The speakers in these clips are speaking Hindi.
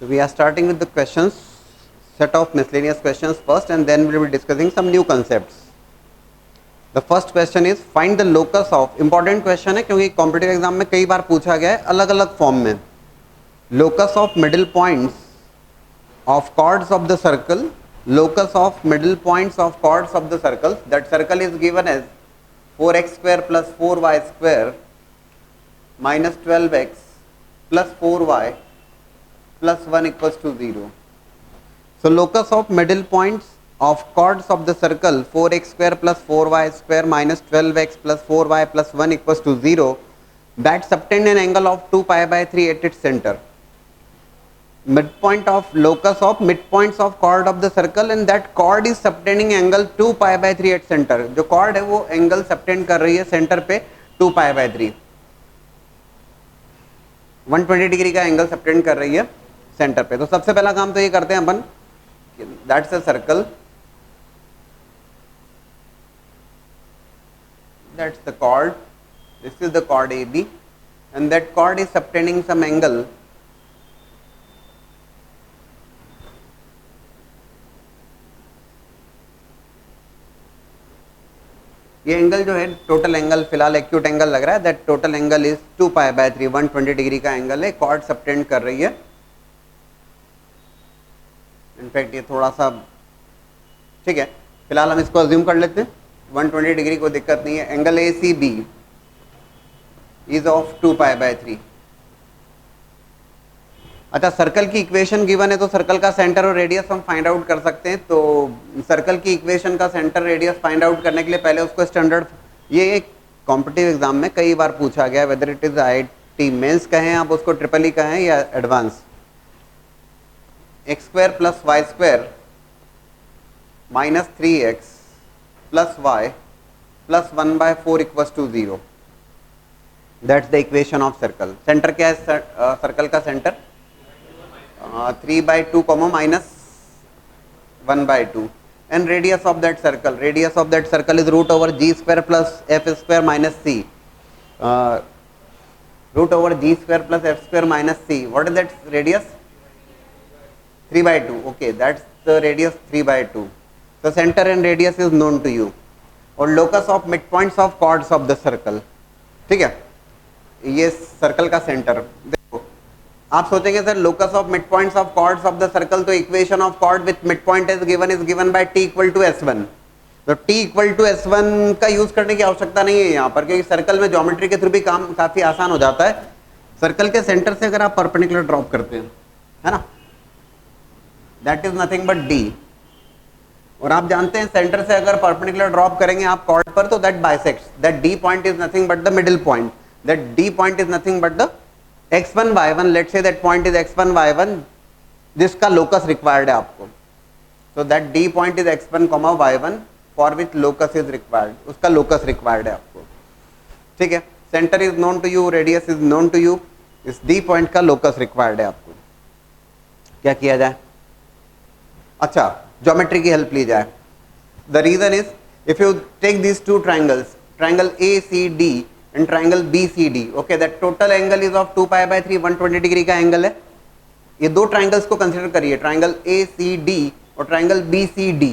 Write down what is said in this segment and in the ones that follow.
So we are starting with the questions, set of miscellaneous questions first, and then we will be discussing some new concepts. The first question is find the locus of, important question है क्योंकि कॉम्पिटिटिव एग्जाम में कई बार पूछा गया है अलग अलग फॉर्म में. Locus of middle points of chords of the circle, locus of middle points of chords of the circle. That circle is given as 4x square plus 4y square minus 12x plus 4y plus 1 equals to 0. So locus of middle points of chords of the circle 4x square plus 4y square minus 12x plus 4y plus 1 equals to 0, that subtend an angle of 2 pi by 3 at its center. Midpoint of locus of midpoints of chord of the circle, and that chord is subtending angle 2 pi by 3 at center. जो chord है वो angle subtend कर रही है center पे 2 pi by 3, 120 डिग्री का एंगल सबटेंड कर रही है सेंटर पे. तो सबसे पहला काम तो ये करते हैं अपन, that's a circle, that's the chord, this is the chord A B, and that chord is subtending some angle ये एंगल जो है टोटल एंगल फिलहाल एक्यूट एंगल लग रहा है, that total angle is 2 pi by 3, 120 degree का एंगल है, कॉर्ड सबटेंड कर रही है. इनफैक्ट ये थोड़ा सा ठीक है, फिलहाल हम इसको अज्यूम कर लेते हैं 120 डिग्री, को दिक्कत नहीं है. Angle A C B is of 2 pi by 3. अच्छा, सर्कल की इक्वेशन गिवन है तो सर्कल का सेंटर और रेडियस हम फाइंड आउट कर सकते हैं. तो सर्कल की इक्वेशन का सेंटर रेडियस फाइंड आउट करने के लिए पहले उसको स्टैंडर्ड, ये एक कॉम्पिटिटिव एग्जाम में कई बार पूछा गया, whether it is IIT mains कहें आप उसको, ट्रिपल ई कहें या advance, X square plus Y square minus 3x plus Y plus 1/4 equals to 0. That's the equation of circle. Centre क्या है सर्कल का centre? 3/2 comma minus 1/2, and radius of that circle is root over g square plus f square minus c, root over g square plus f square minus c. What is that radius? 3/2. okay, that's the radius 3/2. So center and radius is known to you. और locus of midpoints of chords of the circle, ठीक है, ये सर्कल का सेंटर. आप सोचेंगे sir locus of mid points of chords of the circle, तो equation of chord with mid point is given by t equal to s1. तो t इक्वल टू s1 का यूज करने की आवश्यकता नहीं है यहाँ पर, क्योंकि सर्कल में ज्योमेट्री के थ्रू भी काम काफी आसान हो जाता है. सर्कल के सेंटर से अगर आप परपेंडिकुलर ड्रॉप करते हैं, है ना, that is nothing but d. और आप जानते हैं सेंटर से अगर परपेंडिकुलर ड्रॉप करेंगे आप कॉर्ड पर, तो that bisects, that d point is nothing but the middle point, that d point is nothing but the x1 y1. Let's say that point is x1 y1, जिसका लोकस रिक्वायर्ड है आपको. So that d point is x1 y1 for which locus is required, उसका लोकस रिक्वायर्ड है आपको. ठीक है, centre is known to you, radius is known to you, इस d पॉइंट का लोकस रिक्वायर्ड है आपको. क्या किया जाए? अच्छा, ज्योमेट्री की हेल्प ली जाए. The reason is if you take this two triangles, triangle ACD and triangle BCD, okay, that total angle is of 2 pi by 3, 120 degree का एंगल है. ये दो ट्राइंगल्स को कंसीडर करिए, ट्राइंगल ACD और ट्राइंगल BCD.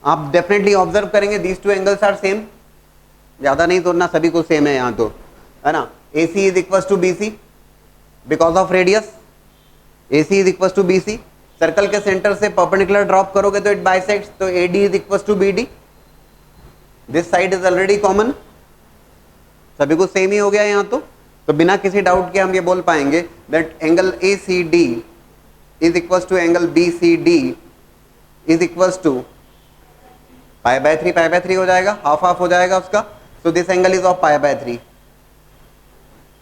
आप डेफिनेटली ऑब्जर्व करेंगे these two angles are same, ज्यादा नहीं तो ना, सभी को सेम है यहाँ, तो है ना. AC is equals to BC because of radius, AC is equals to BC. Circle के सेंटर से परपेंडिकुलर ड्रॉप करोगे तो इट बाइसेक्ट्स, तो AD is equals to BD. This side is already common, सभी को सेम ही हो गया यहाँ. तो बिना किसी डाउट के हम ये बोल पाएंगे that angle ACD is equals to angle BCD is equals to pi by 3 हो जाएगा, हाफ हाफ हो जाएगा उसका. So this angle is of pi by 3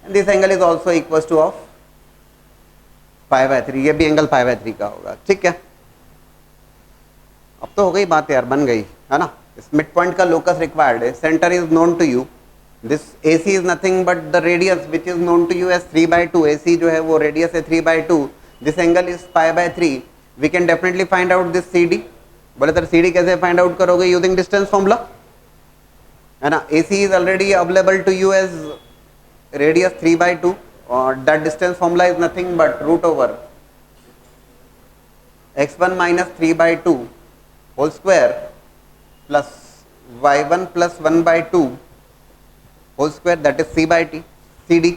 and this angle is also equals to of pi by 3. ये भी एंगल पाई बाय 3 का होगा. ठीक है, अब तो हो गई बात यार, बन गई है ना. इस मिड पॉइंट का लोकस रिक्वायर्ड है, centre is known to you, this AC is nothing but the radius which is known to you as 3/2. AC जो है वो रेडियस है 3/2. This angle is pi by 3. We can definitely find out this CD. बोले सर CD कैसे फाइंड आउट करोगे? यूजिंग डिस्टेंस फॉर्मूला, है ना. AC is already available to you as radius 3/2 और that distance formula is nothing but root over x1 minus 3/2 whole square plus y1 plus 1/2 whole square that is c/t CD।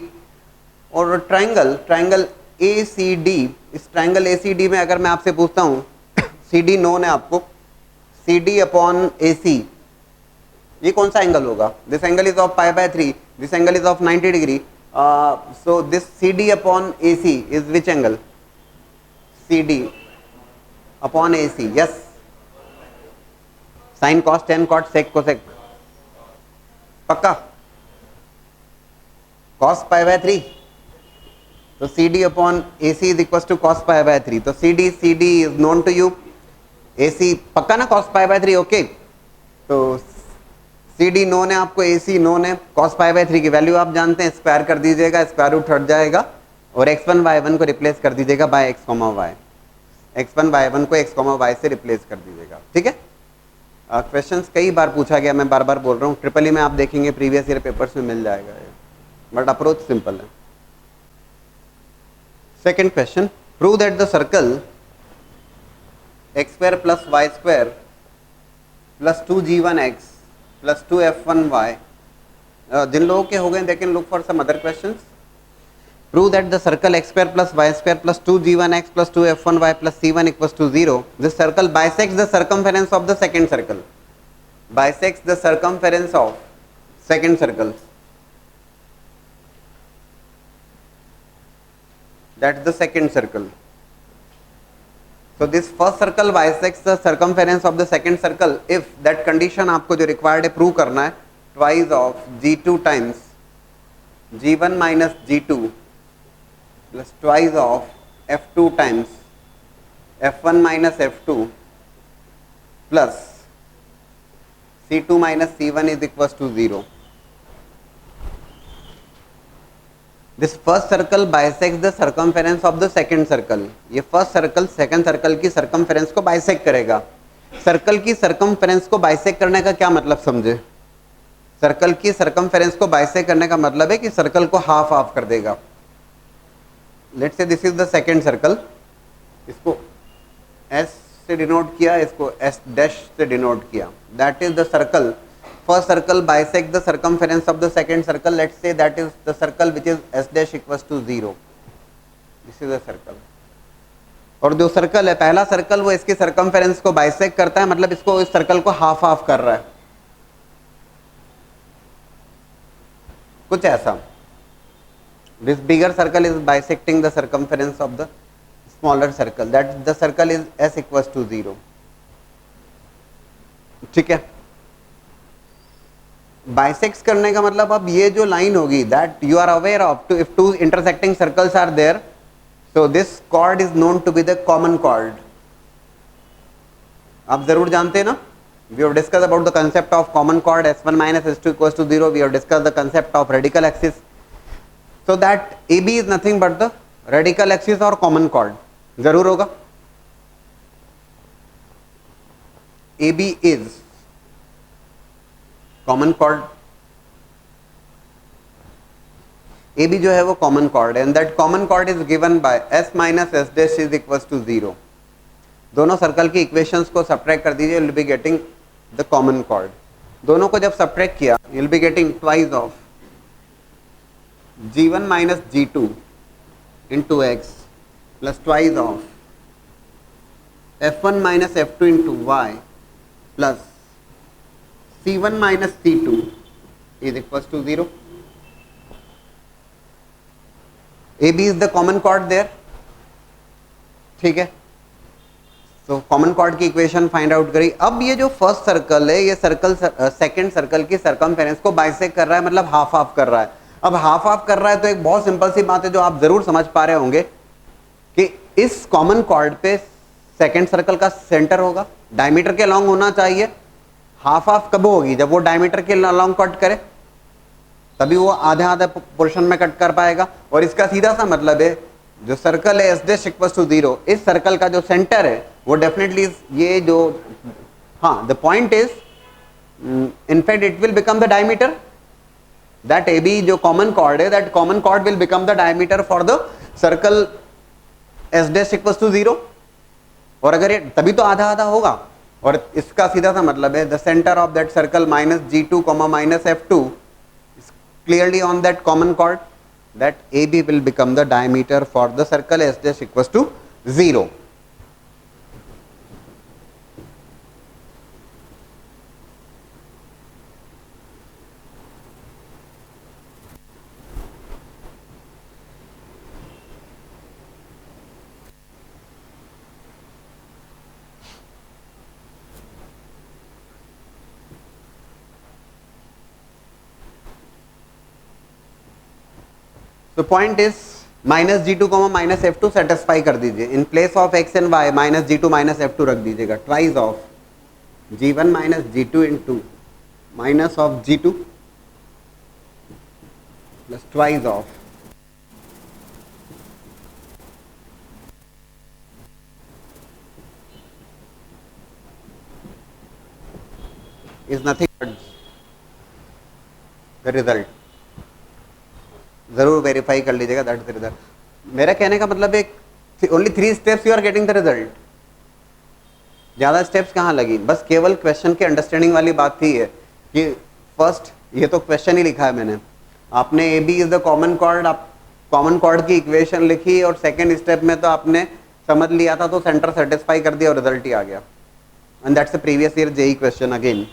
और ट्राइंगल ACD, इस ट्राइंगल ACD में अगर मैं आपसे पूछता हूँ CD नोन है आपको, CD अपॉन AC ये कौन सा एंगल होगा? This angle is of π/3, this angle is of 90 degree, so this CD upon AC is which angle? CD upon AC, yes, sine cos tan cot sec cosec, पक्का? कॉस π/3, तो CD upon AC is equal to cos π/3, तो CD is known to you, AC पक्का ना कॉस π/3, ओके। तो CD नोन है आपको, AC नोन है, cos π/3 की वैल्यू आप जानते हैं, स्क्वायर कर दीजिएगा, स्क्वायर रूट हट जाएगा और x1 y1 को रिप्लेस कर दीजिएगा bye x, y, x1 y1 को x, y से रिप्लेस कर दीजिएगा, ठीक है। क्वेश्चंस कई बार पूछा गया, मैं बार बार बोल रहा हूँ, ट्रिपल ई में आप देखेंगे प्रीवियस ईयर पेपर्स में मिल जाएगा, बट अप्रोच सिंपल है। Second question, prove that the circle x² plus y² plus 2g1x plus 2f1y, जिन लोगों के हो गए they can look for some other questions. Prove that the circle x² plus y² plus 2g1x plus 2f1y plus c1 equals to 0, this circle bisects the circumference of the second circle, bisects the circumference of second circle, that's the second circle. So this first circle bisects the circumference of the second circle if that condition आपको जो required है prove करना है, twice of g2 times g1 minus g2 plus twice of f2 times f1 minus f2 plus c2 minus c1 is equals to 0. This first circle bisect the circumference of the second circle, ये फर्स्ट सर्कल सेकंड सर्कल की सर्कमफेरेंस को बाइसेक्ट करेगा। सर्कल की सर्कमफेरेंस को बाइसेक्ट करने का क्या मतलब समझे? सर्कल की सर्कमफेरेंस को बाइसेक्ट करने का मतलब है कि सर्कल को हाफ हाफ कर देगा। Let's say this is the second circle, इसको S से डिनोट किया, इसको S डैश से डिनोट किया, that is the circle. First circle bisect the circumference of the second circle. Let's say that is the circle which is S dash equals to 0. This is a circle. और जो सर्कल है पहला सर्कल वो इसके सर्कमफेरेंस को बाइसेक्ट करता है, मतलब इसको इस सर्कल को हाफ हाफ कर रहा है, कुछ ऐसा। This bigger circle is bisecting the circumference of the smaller circle. That the circle is S equals to 0. ठीक है। बाइसेक्ट्स करने का मतलब अब ये जो लाइन होगी that you are aware of, to if two intersecting circles are there, so this chord is known to be the common chord. आप जरूर जानते हैं ना, we have discuss about the concept of common chord S1 minus S2 equals to 0. We have discuss the concept of radical axis, so that AB is nothing but the radical axis और कॉमन कॉर्ड जरूर होगा। AB is common chord, AB जो है वो कॉमन कॉर्ड है, and that common chord is given by S minus S dash is equals to 0। दोनों सर्कल की इक्वेशंस को सब्ट्रैक्ट कर दीजिए, you will be getting the common chord. दोनों को जब सब्ट्रैक्ट किया you will be getting twice of g1 minus g2 into x plus twice of f1 minus f2 into y plus c1 minus c2 is equals to 0. AB is the common chord there, ठीक है। तो कॉमन कॉर्ड की इक्वेशन फाइंड आउट करी। अब ये जो फर्स्ट सर्कल है ये सर्कल सेकंड सर्कल की सर्कमफेरेंस को बाइसेक्ट कर रहा है, मतलब हाफ हाफ कर रहा है। अब हाफ हाफ कर रहा है तो एक बहुत सिंपल सी बात है जो आप जरूर समझ पा रहे होंगे कि इस कॉमन कॉर्ड पे सेकंड सर्कल का सेंटर होगा, डायमीटर के अलॉन्ग होना चाहिए। हाफ हाफ कब होगी? जब वो डायमीटर के अलॉन्ग कट करे, तभी वो आधे आधे पोर्शन में कट कर पाएगा। और इसका सीधा सा मतलब है जो सर्कल है S डैश इक्वल्स टू 0, इस सर्कल का जो सेंटर है वो डेफिनेटली ये जो, हाँ, the point is in fact it will become the diameter, that AB जो कॉमन कॉर्ड है, that common chord will become the diameter for the circle S dash equals to 0। और अगर ये तभी तो आधा आधा होगा, और इसका सीधा सा मतलब है the centre of that circle minus G2 minus F2 is clearly on that common chord, that AB will become the diameter for the circle S dash equals to 0. तो point is minus G2 minus F2 satisfy कर दीजिए, in place of x and y minus G2 minus F2 रख दीजिएगा, tries of G1 minus G2 into minus of G2 plus twice of is nothing but the result. जरूर वेरीफाई कर लीजिएगा, दैट इज द रिजल्ट। मेरा कहने का मतलब है only 3 steps you are getting the result, ज़्यादा स्टेप्स कहाँ लगी, बस केवल क्वेश्चन की अंडरस्टैंडिंग वाली बात थी है कि फर्स्ट ये तो क्वेश्चन ही लिखा है मैंने, आपने A B is the common chord, आप कॉमन कॉर्ड की इक्वेशन लिखी और सेकेंड स्टेप में तो आपने समझ लिया था तो सेंटर सेटिस्फाई कर दिया और रिजल्ट ही आ गया, and that's a previous year JEE question again.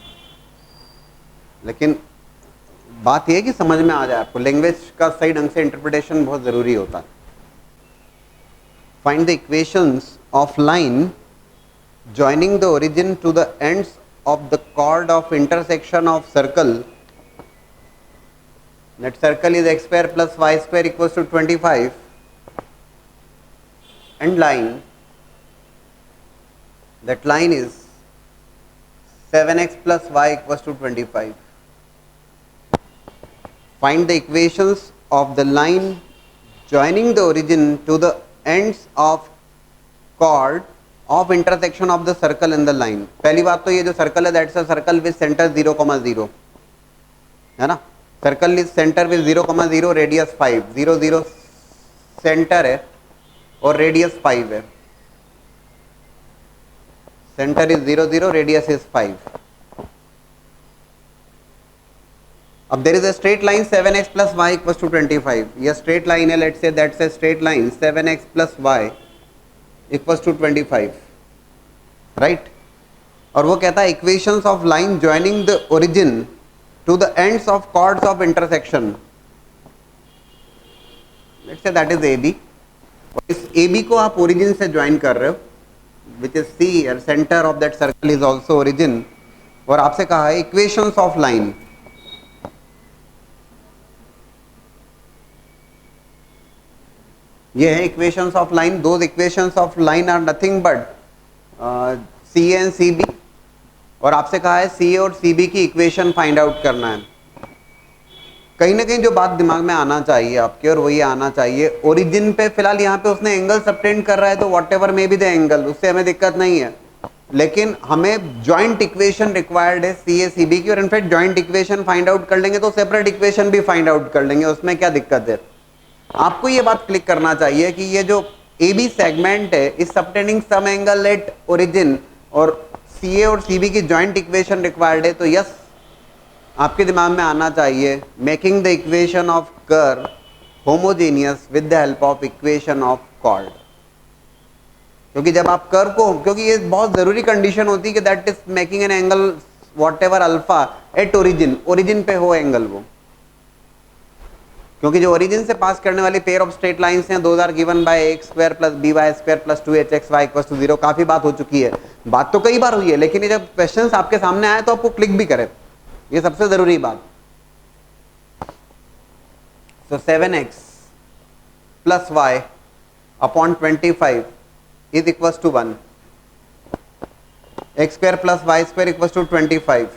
लेकिन बात यह है कि समझ में आ जाए आपको, लैंग्वेज का सही ढंग से इंटरप्रिटेशन बहुत जरूरी होता है। Find the equations of line joining the origin to the ends of the chord of intersection of circle, that circle is x square plus y square equals to 25, and line, that line is 7x plus y equals to 25. Find the equations of the line joining the origin to the ends of chord of intersection of the circle in the line. पहली बात तो ये जो सर्कल है that's a circle with centre 0,0 है ना, circle with centre with 0,0 radius 5, 0 0 centre है और रेडियस 5 है, सेंटर इज 0 0 रेडियस इज 5। अब there is a straight line 7x plus y equals to 25, यह स्ट्रेट लाइन है, let's say that's a straight line 7x plus y equals to 25, right. और वो कहता है equations of line joining the origin to the ends of chords of intersection, let's say that is AB, और इस AB को आप ओरिजिन से ज्वाइन कर रहे हो विच इज C, और centre of that circle is also origin, और आपसे कहा है इक्वेशंस ऑफ लाइन, ये है equations of line. Those equations of line are nothing but C and C B, और आपसे कहा है सी ए और सी बी की इक्वेशन फाइंड आउट करना है। कहीं ना कहीं जो बात दिमाग में आना चाहिए आपके, और वो ये आना चाहिए ओरिजिन पे फिलहाल यहाँ पे उसने एंगल सबटेंड कर रहा है तो what ever may be the angle, उससे हमें दिक्कत नहीं है, लेकिन हमें जॉइंट इक्वेशन रिक्वायर्ड है सी ए सी बी की, और in fact joint equation find out कर लेंगे तो सेपरेट इक्वेशन भी फाइंड आउट कर लेंगे, उसमें क्या दिक्कत है। आपको ये बात क्लिक करना चाहिए कि ये जो ए बी सेगमेंट है is subtending some angle at origin, और सी ए और सी बी की जॉइंट इक्वेशन रिक्वायर्ड है, तो यस आपके दिमाग में आना चाहिए making the equation of curve homogeneous with the help of equation of chord. क्योंकि जब आप कर्व को, क्योंकि ये बहुत जरूरी कंडीशन होती है कि that is making an angle what ever alpha at origin, origin पे हो एंगल वो, क्योंकि जो ओरिजिन से पास करने वाली पेयर ऑफ स्ट्रेट लाइंस हैं those are given by x square plus b y square plus 2hxy equals to 0। काफी बात हो चुकी है, बात तो कई बार हुई है, लेकिन ये जब क्वेश्चंस आपके सामने आए तो आपको क्लिक भी करे, ये सबसे जरूरी बात। So 7x plus y upon 25 is equals to 1, x square plus Y square equals to 25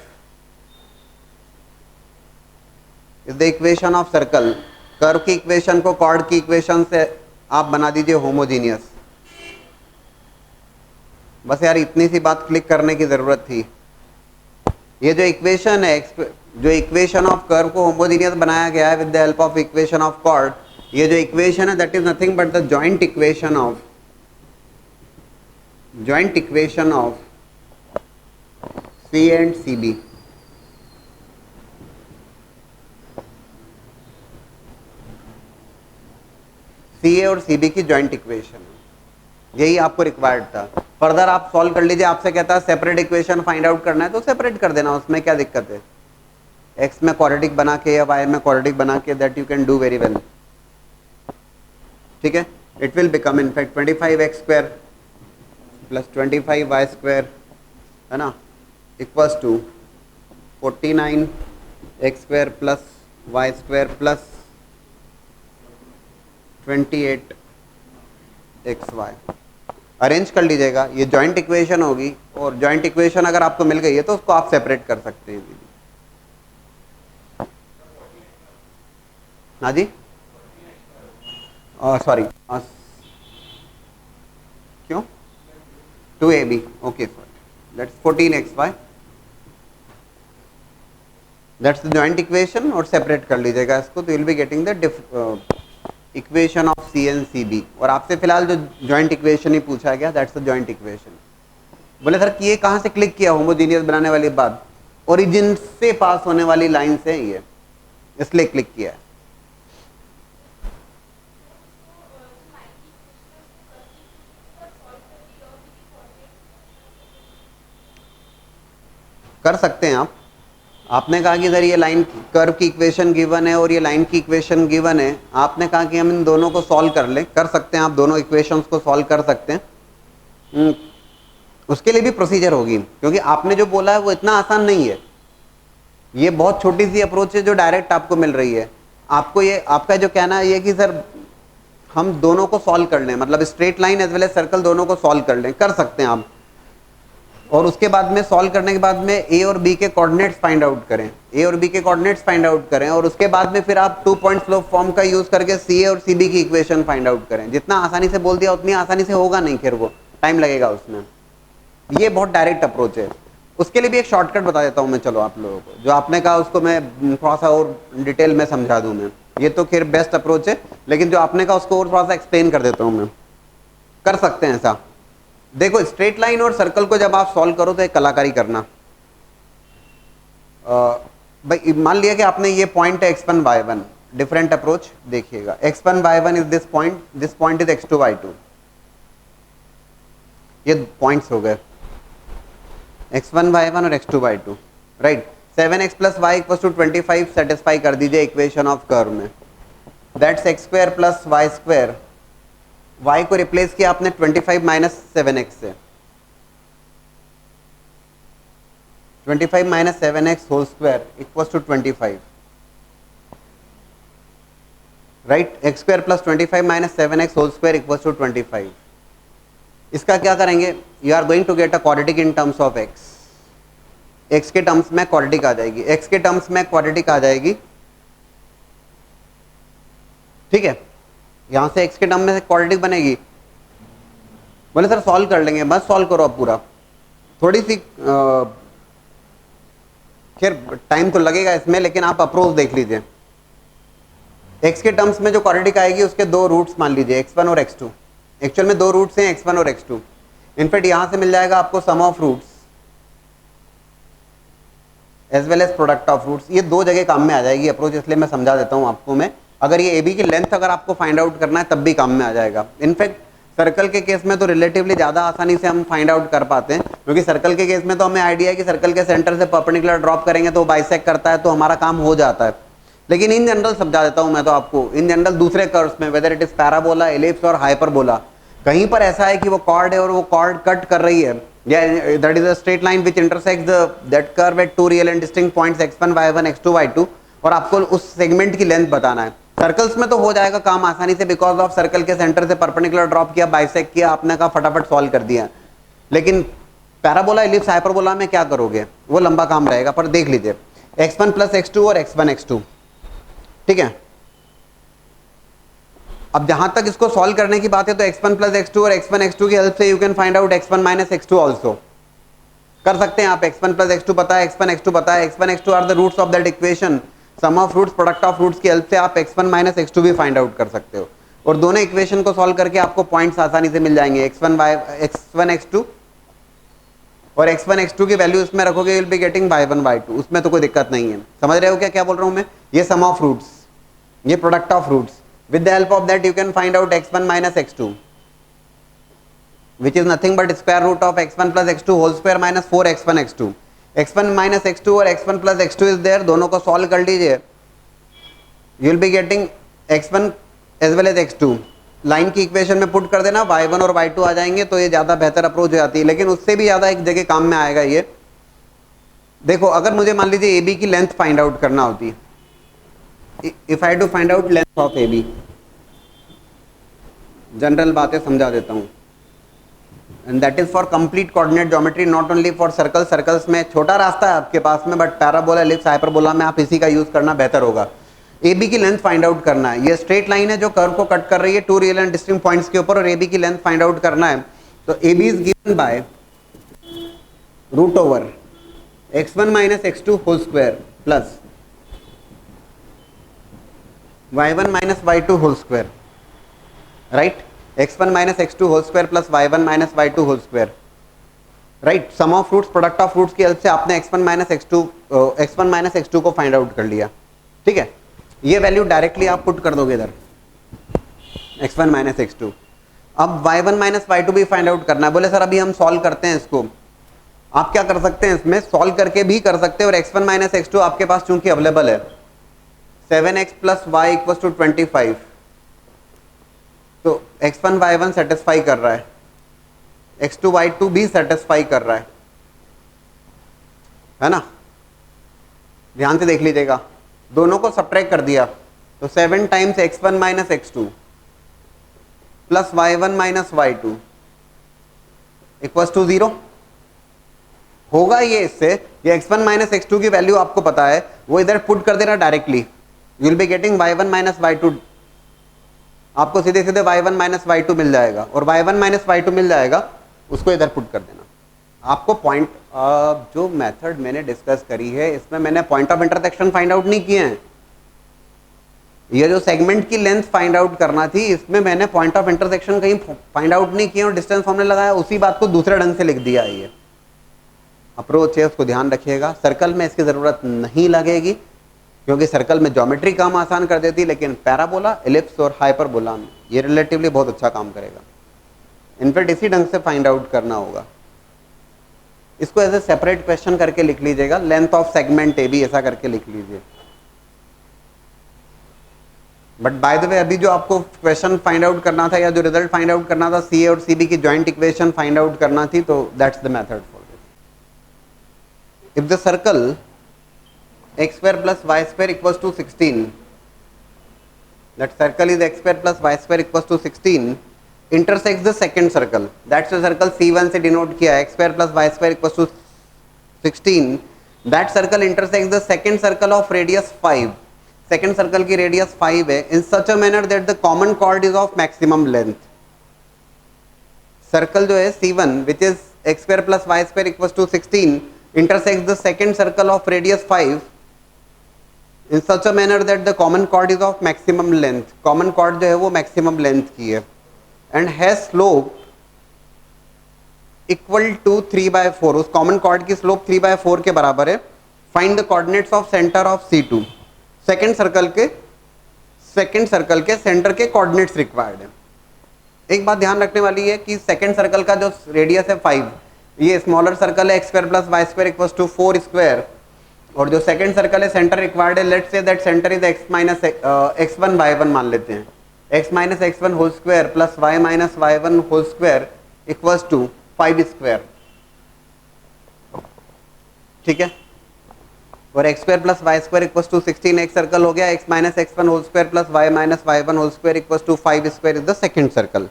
is the equation of circle. Curve की इक्वेशन को कॉर्ड की इक्वेशन से आप बना दीजिए होमोजीनियस। बस यार इतनी सी बात क्लिक करने की जरूरत थी। ये जो इक्वेशन है, जो इक्वेशन ऑफ कर्व को होमोजीनियस बनाया गया है with the help of equation of chord, ये जो इक्वेशन है that is nothing but the joint equation of joint equation of C and CB. CA और CB की जॉइंट इक्वेशन, यही आपको रिक्वायर्ड था। फर्दर आप सॉल्व कर लीजिए, आपसे कहता है सेपरेट इक्वेशन फाइंड आउट करना है तो सेपरेट कर देना, उसमें क्या दिक्कत है। एक्स में क्वाड्रेटिक बना के या वाई में क्वाड्रेटिक बना के, that you can do very well, ठीक है। It will become in fact 25x square plus 25y square, है ना, equals to 49x square plus y square plus 28xy। Arrange कर लीजिएगा, ये जॉइंट इक्वेशन होगी, और जॉइंट इक्वेशन अगर आपको मिल गई है तो उसको आप सेपरेट कर सकते हैं। हाँ जी, सॉरी, क्यों 2ab, okay sorry, that's 14xy, that's the joint equation, और सेपरेट कर लीजिएगा इसको, तो you will be getting the equation of C and C B. और आपसे फिलहाल जो जॉइंट इक्वेशन ही पूछा गया, दैट्स द जॉइंट इक्वेशन। बोले सर कि ये कहाँ से क्लिक किया, होमोजीनियस बनाने वाली बात, ओरिजिन से पास होने वाली लाइन से ये, इसलिए क्लिक किया है। कर सकते हैं आप। आपने कहा कि सर ये लाइन कर्व की इक्वेशन गिवन है और ये लाइन की इक्वेशन गिवन है, आपने कहा कि हम इन दोनों को सॉल्व कर लें, कर सकते हैं, आप दोनों इक्वेशंस को सॉल्व कर सकते हैं। उसके लिए भी प्रोसीजर होगी, क्योंकि आपने जो बोला है वो इतना आसान नहीं है। ये बहुत छोटी सी अप्रोच है जो डायरेक्ट आपको मिल रही है। आपको ये, आपका जो कहना है ये कि सर हम दोनों को सॉल्व कर लें, मतलब straight line as well as circle दोनों को सॉल्व कर लें, कर सकते हैं आप। और उसके बाद में सॉल्व करने के बाद में ए और बी के कोऑर्डिनेट्स फाइंड आउट करें, ए और बी के कोऑर्डिनेट्स फाइंड आउट करें, और उसके बाद में फिर आप 2 पॉइंट स्लोप फॉर्म का यूज करके सी ए और सी बी की इक्वेशन फाइंड आउट करें। जितना आसानी से बोल दिया उतनी आसानी से होगा नहीं, फिर वो टाइम लगेगा उसमें। ये बहुत डायरेक्ट अप्रोच है। उसके लिए भी एक शॉर्टकट बता देता हूँ मैं, चलो आप लोगों को, जो आपने कहा उसको मैं थोड़ा सा और डिटेल में समझा दूँ मैं। ये तो खैर बेस्ट अप्रोच है, लेकिन जो आपने कहा उसको और थोड़ा सा एक्सप्लेन कर देता हूँ मैं। कर सकते हैं ऐसा। देखो, स्ट्रेट लाइन और सर्कल को जब आप सॉल्व करो तो एक कलाकारी करना। भाई मान लिया कि आपने ये पॉइंट है x1 y1, डिफरेंट अप्रोच देखिएगा। x1 y1 is this point is x2 y2, ये पॉइंट्स हो गए x1 y1 और x2 y2, right. 7x plus y equal to 25 satisfy कर दीजिए इक्वेशन ऑफ कर्व में, that's x square plus Y square. y को रिप्लेस किया आपने 25 माइनस 7x से, 25 minus 7x whole square equal to 25, right. x square plus 25 minus 7x whole square equal to 25। इसका क्या करेंगे, you are going to get a quadratic in terms of x। x के टर्म्स में क्वाड्रेटिक आ जाएगी, x के टर्म्स में क्वाड्रेटिक आ जाएगी, ठीक है। यहां से x के टर्म में क्वाड्रेटिक बनेगी। बोले सर सॉल्व कर लेंगे, बस सॉल्व करो अब पूरा, थोड़ी सी खैर टाइम तो लगेगा इसमें, लेकिन आप अप्रोच देख लीजिए। x के टर्म्स में जो क्वाड्रेटिक आएगी उसके दो रूट्स मान लीजिए, x1 और x2। एक्चुअल में दो रूट्स हैं, x1 और x2। इनफैक्ट यहां से मिल जाएगा आपको sum of roots as well as product of roots. ये दो जगह काम में आ जाएगी अप्रोच, इसलिए मैं समझा देता हूं आपको मैं। अगर ये AB की लेंथ अगर आपको फाइंड आउट करना है तब भी काम में आ जाएगा। इनफैक्ट सर्कल के केस में तो रिलेटिवली ज़्यादा आसानी से हम फाइंड आउट कर पाते हैं, क्योंकि सर्कल के केस में तो हमें आइडिया है कि सर्कल के सेंटर से परपेंडिकुलर ड्रॉप करेंगे तो बाइसेक्ट करता है, तो हमारा काम हो जाता है। लेकिन इन जनरल समझा देता हूँ मैं तो आपको, इन जनरल दूसरे कर्व्स में, weather it is parabola, ellipse और हाइपरबोला, कहीं पर ऐसा है कि वो कॉर्ड है और वो कॉर्ड कट कर रही है, या that is a straight line which intersects that curve at two real and distinct points x1 y1 x2 y2, और आपको उस सेगमेंट की लेंथ बताना है। सर्कल्स में तो हो जाएगा काम आसानी से, बिकॉज ऑफ सर्कल के सेंटर से परपेंडिकुलर ड्रॉप किया, बाइसेक्ट किया, आपने कहा फटाफट सॉल्व कर दिया। लेकिन पैराबोला, एलिप्स, हाइपरबोला में क्या करोगे, वो लंबा काम रहेगा। पर देख लीजिए x1 प्लस x2 और x1 x2, ठीक है। अब जहां तक इसको सॉल्व करने की बात है तो x1 प्लस x2 और x1 x2 की हेल्प से you can find out x1 minus x2 also. कर सकते हैं आप, x1 प्लस x2 पता है, x1 x2 पता है, x1 x2 are the roots of that equation, sum of roots, product of roots की हेल्प से आप x1 माइनस x2 भी फाइंड आउट कर सकते हो। और दोनों इक्वेशन को सॉल्व करके आपको पॉइंट्स आसानी से मिल जाएंगे, x1 x2 और x1 x2 की वैल्यू इसमें रखोगे, will be getting y1 y2, उसमें तो कोई दिक्कत नहीं है। समझ रहे हो क्या क्या बोल रहा हूं मैं? ये सम ऑफ रूट्स, ये product of roots, with the help of that you can find out x1 minus x2 which is nothing but square root of x1 plus x2 whole square minus 4x1 x2। x1 minus x2 और x1 plus x2 is there, दोनों को सॉल्व कर लीजिए, you will be getting x1 as well as x2। Line की इक्वेशन में पुट कर देना, y1 और y2 आ जाएंगे, तो ये ज़्यादा बेहतर अप्रोच हो जाती है। लेकिन उससे भी ज़्यादा एक जगह काम में आएगा ये। देखो, अगर मुझे मान लीजिए AB की लेंथ फाइंड आउट करना होती, if I to find out length of AB, general बातें समझा देता हूँ, and that is for complete coordinate geometry, not only for circle. Circles में छोटा रास्ता है आपके पास में, बट पैराबोला, एलिप्स, हाइपरबोला में आप इसी का यूज करना बेहतर होगा। AB की लेंथ फाइंड आउट करना है, ये स्ट्रेट लाइन है जो कर्व को कट कर रही है two real and distinct points के ऊपर, और AB की लेंथ फाइंड आउट करना है। तो AB is given by root over x1 minus x2 whole square plus y1 minus y2 whole square, right? x1 minus x2 whole square plus y1 minus y2 whole square, right? Sum of roots, product of roots की हेल्प से आपने x1 माइनस x2 को फाइंड आउट कर लिया, ठीक है? ये वैल्यू डायरेक्टली आप पुट कर दोगे इधर, x1 माइनस x2। अब y1 माइनस y2 भी फाइंड आउट करना है। बोले सर अभी हम सॉल्व करते हैं इसको, आप क्या कर सकते हैं, इसमें सॉल्व करके भी कर सकते हैं, और x1 माइनस x2 आपके पास चूंकि अवेलेबल है, 7x plus y equal to 25, तो x1 y1 सेटिस्फाई कर रहा है, x2 y2 भी सेटिस्फाई कर रहा है ना? ध्यान से देख लीजिएगा, दोनों को सब्ट्रैक्ट कर दिया, तो 7 times x1 minus x2 plus y1 minus y2 equal to 0 होगा। ये इससे ये x1 माइनस x2 की वैल्यू आपको पता है, वो इधर पुट कर देना directly, you will be getting y1 minus y2, आपको सीधे सीधे y1 माइनस y2 मिल जाएगा, और y1 माइनस y2 मिल जाएगा, उसको इधर पुट कर देना। आपको पॉइंट, जो मेथड मैंने डिस्कस करी है इसमें मैंने point of intersection find out नहीं किए हैं। ये जो सेगमेंट की लेंथ फाइंड आउट करना थी, इसमें मैंने पॉइंट ऑफ इंटरसेक्शन कहीं फाइंड आउट नहीं किया और डिस्टेंस फॉर्मूला लगाया, उसी बात को दूसरे ढंग से लिख दिया। ये अप्रोच है, उसको ध्यान रखिएगा। सर्कल में इसकी ज़रूरत नहीं लगेगी, क्योंकि सर्कल में ज्योमेट्री काम आसान कर देती है, लेकिन पैराबोला, एलिप्स और हाइपरबोला में ये रिलेटिवली बहुत अच्छा काम करेगा। इनफैक्ट इसी ढंग से फाइंड आउट करना होगा। इसको ऐसे सेपरेट क्वेश्चन करके लिख लीजिएगा, लेंथ ऑफ सेगमेंट AB ऐसा करके लिख लीजिए। बट बाय द वे, अभी जो आपको क्वेश्चन फाइंड आउट करना था या जो रिजल्ट फाइंड आउट करना था, CA और CB की जॉइंट इक्वेशन फाइंड आउट करना थी, तो that's the method for this. If the circle x square plus y square equals to 16, that circle is x square plus y square equals to 16, intersects the second circle, that's the circle C1 से denote किया, x square plus y square equals to 16, that circle intersects the second circle of radius 5, second circle की radius 5 है, in such a manner that the common chord is of maximum length। circle जो है C1 which is x square plus y square equals to 16 intersects the second circle of radius 5 in such a manner that the common chord is of maximum length, common chord जो है वो maximum length की है, and has slope equal to 3/4, उस common chord की slope 3/4 के बराबर है। find the coordinates of center of C2, second circle के center के coordinates required है। एक बात ध्यान रखने वाली है कि second circle का जो radius है 5, ये स्मॉलर सर्कल है, x square plus Y square equals to 4 square, और जो सेकंड सर्कल है सेंटर रिक्वायर्ड है, let's say that centre is x minus x1 y1 मान लेते हैं, x minus x1 whole square plus y minus y1 whole square equals to 5 square, ठीक है? और x square plus Y square equals to 16 एक सर्कल हो गया, x minus x1 whole square plus y minus y1 whole square equals to 5 square is the second circle.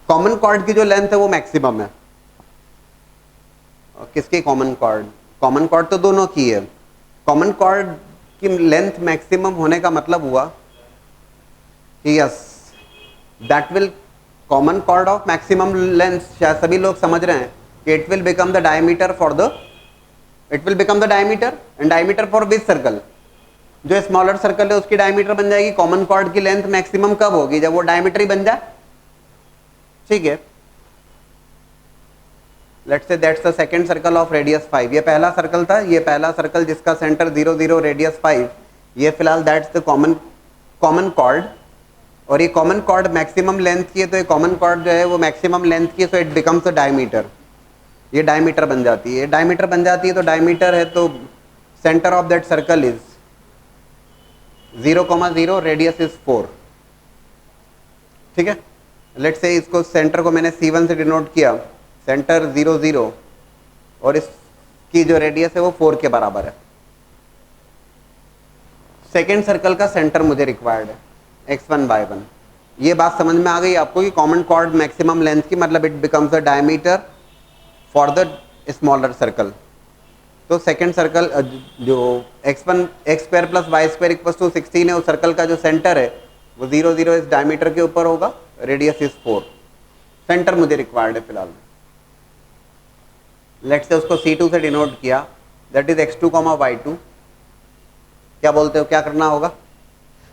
Common chord की जो लेंथ है वो मैक्सिमम है। किसकी कॉमन कॉर्ड? कॉमन कॉर्ड तो दोनों की है। कॉमन कॉर्ड की लेंथ मैक्सिमम होने का मतलब हुआ कि yes that will common chord of maximum length, शायद सभी लोग समझ रहे हैं कि it will become the diameter for the, it will become the diameter, and diameter for which circle? जो स्मॉलर सर्कल है उसकी डायमीटर बन जाएगी, कॉमन कॉर्ड की लेंथ मैक्सिमम कब होगी, जब वो डायमीटर ही बन जाए, ठीक है। Let's say that's the second circle of radius 5, ये पहला सर्कल था, ये पहला सर्कल जिसका सेंटर 0 0 रेडियस 5, ये फिलहाल दैट्स द कॉमन कॉर्ड, और ये कॉमन कॉर्ड मैक्सिमम लेंथ की है, तो ये कॉमन कॉर्ड जो है वो मैक्सिमम लेंथ की है, so it becomes a diameter, ये डायमीटर बन जाती है, डायमीटर बन जाती है, तो डायमीटर है तो centre of that circle is 0 0 radius is 4, ठीक है। लेट्स से इसको सेंटर को मैंने C1 से डिनोट किया, सेंटर 0 0 और इसकी जो रेडियस है वो 4 के बराबर है। सेकेंड सर्कल का सेंटर मुझे रिक्वायर्ड है x1 y1, ये बात समझ में आ गई आपको कि कॉमन कॉर्ड मैक्सिमम लेंथ की मतलब it becomes a diameter for the smaller circle. तो सेकेंड सर्कल जो x1 x square plus Y square equal to 16 है, उस सर्कल का जो सेंटर है वो 0 0 इस डायमीटर के ऊपर होगा, रेडियस इज 4, सेंटर मुझे रिक्वायर्ड है फिलहाल। लेट्स से उसको C2 से डिनोट किया, दैट इज x2 y2, क्या बोलते हो क्या करना होगा।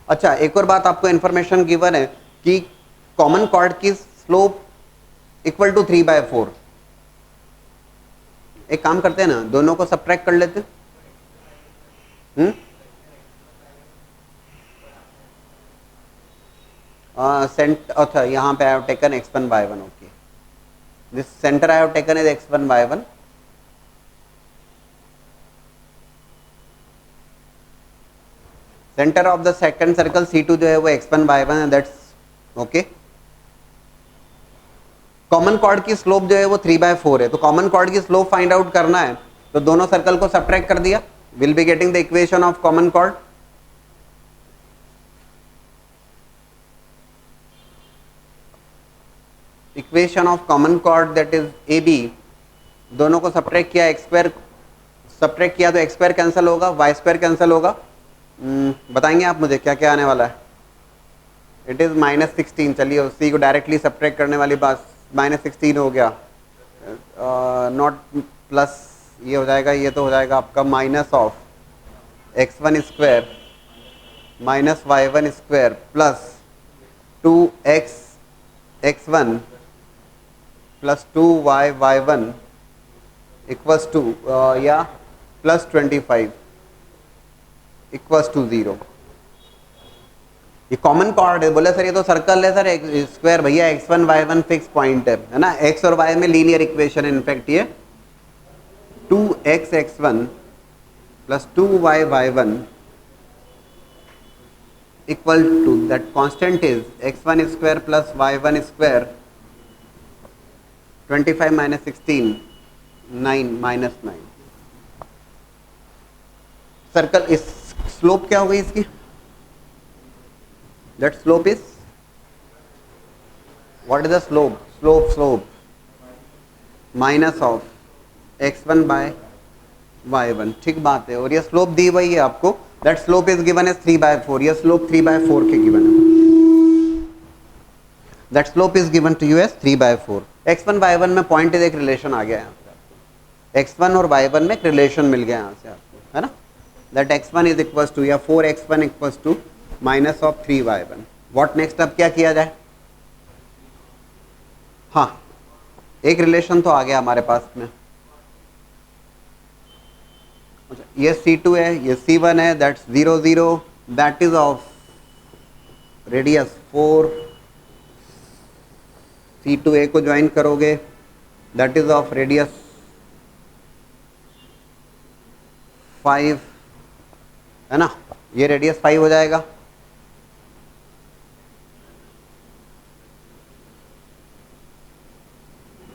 अच्छा, एक और बात आपको इन्फॉर्मेशन गिवन है कि कॉमन कॉर्ड की स्लोप इक्वल टू 3/4, एक काम करते हैं ना, दोनों को सब्ट्रैक्ट कर लेते हैं। अच्छा, यहाँ पे I have taken x1 y1, okay, this centre I have taken is x1 y1, centre of the second circle C2 जो है वो x1 y1 है, दैट्स ओके। कॉमन कॉर्ड की स्लोप जो है वो 3/4 है, तो कॉमन कॉर्ड की स्लोप फाइंड आउट करना है, तो दोनों सर्कल को सब्ट्रैक्ट कर दिया, will be getting the equation of common cord. Equation of common cord that is AB, दोनों को सब्ट्रैक्ट किया, x स्क्वायर सब्ट्रैक्ट किया तो x स्क्वायर कैंसिल होगा, y स्क्वायर कैंसिल होगा। बताएंगे आप मुझे क्या क्या आने वाला है। इट इज -16, चलिए उसी को डायरेक्टली सब्ट्रैक्ट करने वाली बात, -16 हो गया, नॉट प्लस ये हो जाएगा, ये तो हो जाएगा आपका minus of x1 square minus y1 square plus 2x x1 plus 2y y1 equals to या प्लस 25 इक्वल्स टू 0। ये कॉमन कॉर्ड है, बोले सर ये तो सर्कल है सर, स्क्वायर भैया x1 y1 फिक्स पॉइंट है ना, x और y में लीनियर इक्वेशन है, इनफैक्ट ये 2x x1 plus 2y y1 equal to that constant is x1 square plus y1 square 25 minus 16 9 minus 9। Circle इस स्लोप क्या हो गई इसकी, that slope is, what is the slope minus of x1 by y1, ठीक बात है। और ये स्लोप दी हुई है आपको, that slope is given as 3/4, ये स्लोप 3/4 के गिवन है, that slope is given to you as 3/4। x1 y1 में पॉइंट एक रिलेशन आ गया यहाँ पे, x1 और y1 में एक रिलेशन मिल गया यहाँ से आपको, है ना, that x1 is equals to या 4x1 equals to minus of 3y1। What next, अब क्या किया जाए। हाँ, एक रिलेशन तो आ गया हमारे पास में, ये C2 है, ये C1 है, that's 0 0, that is of radius 4, C2A को ज्वाइन करोगे, दैट इज ऑफ रेडियस 5, है ना, ये रेडियस 5 हो जाएगा।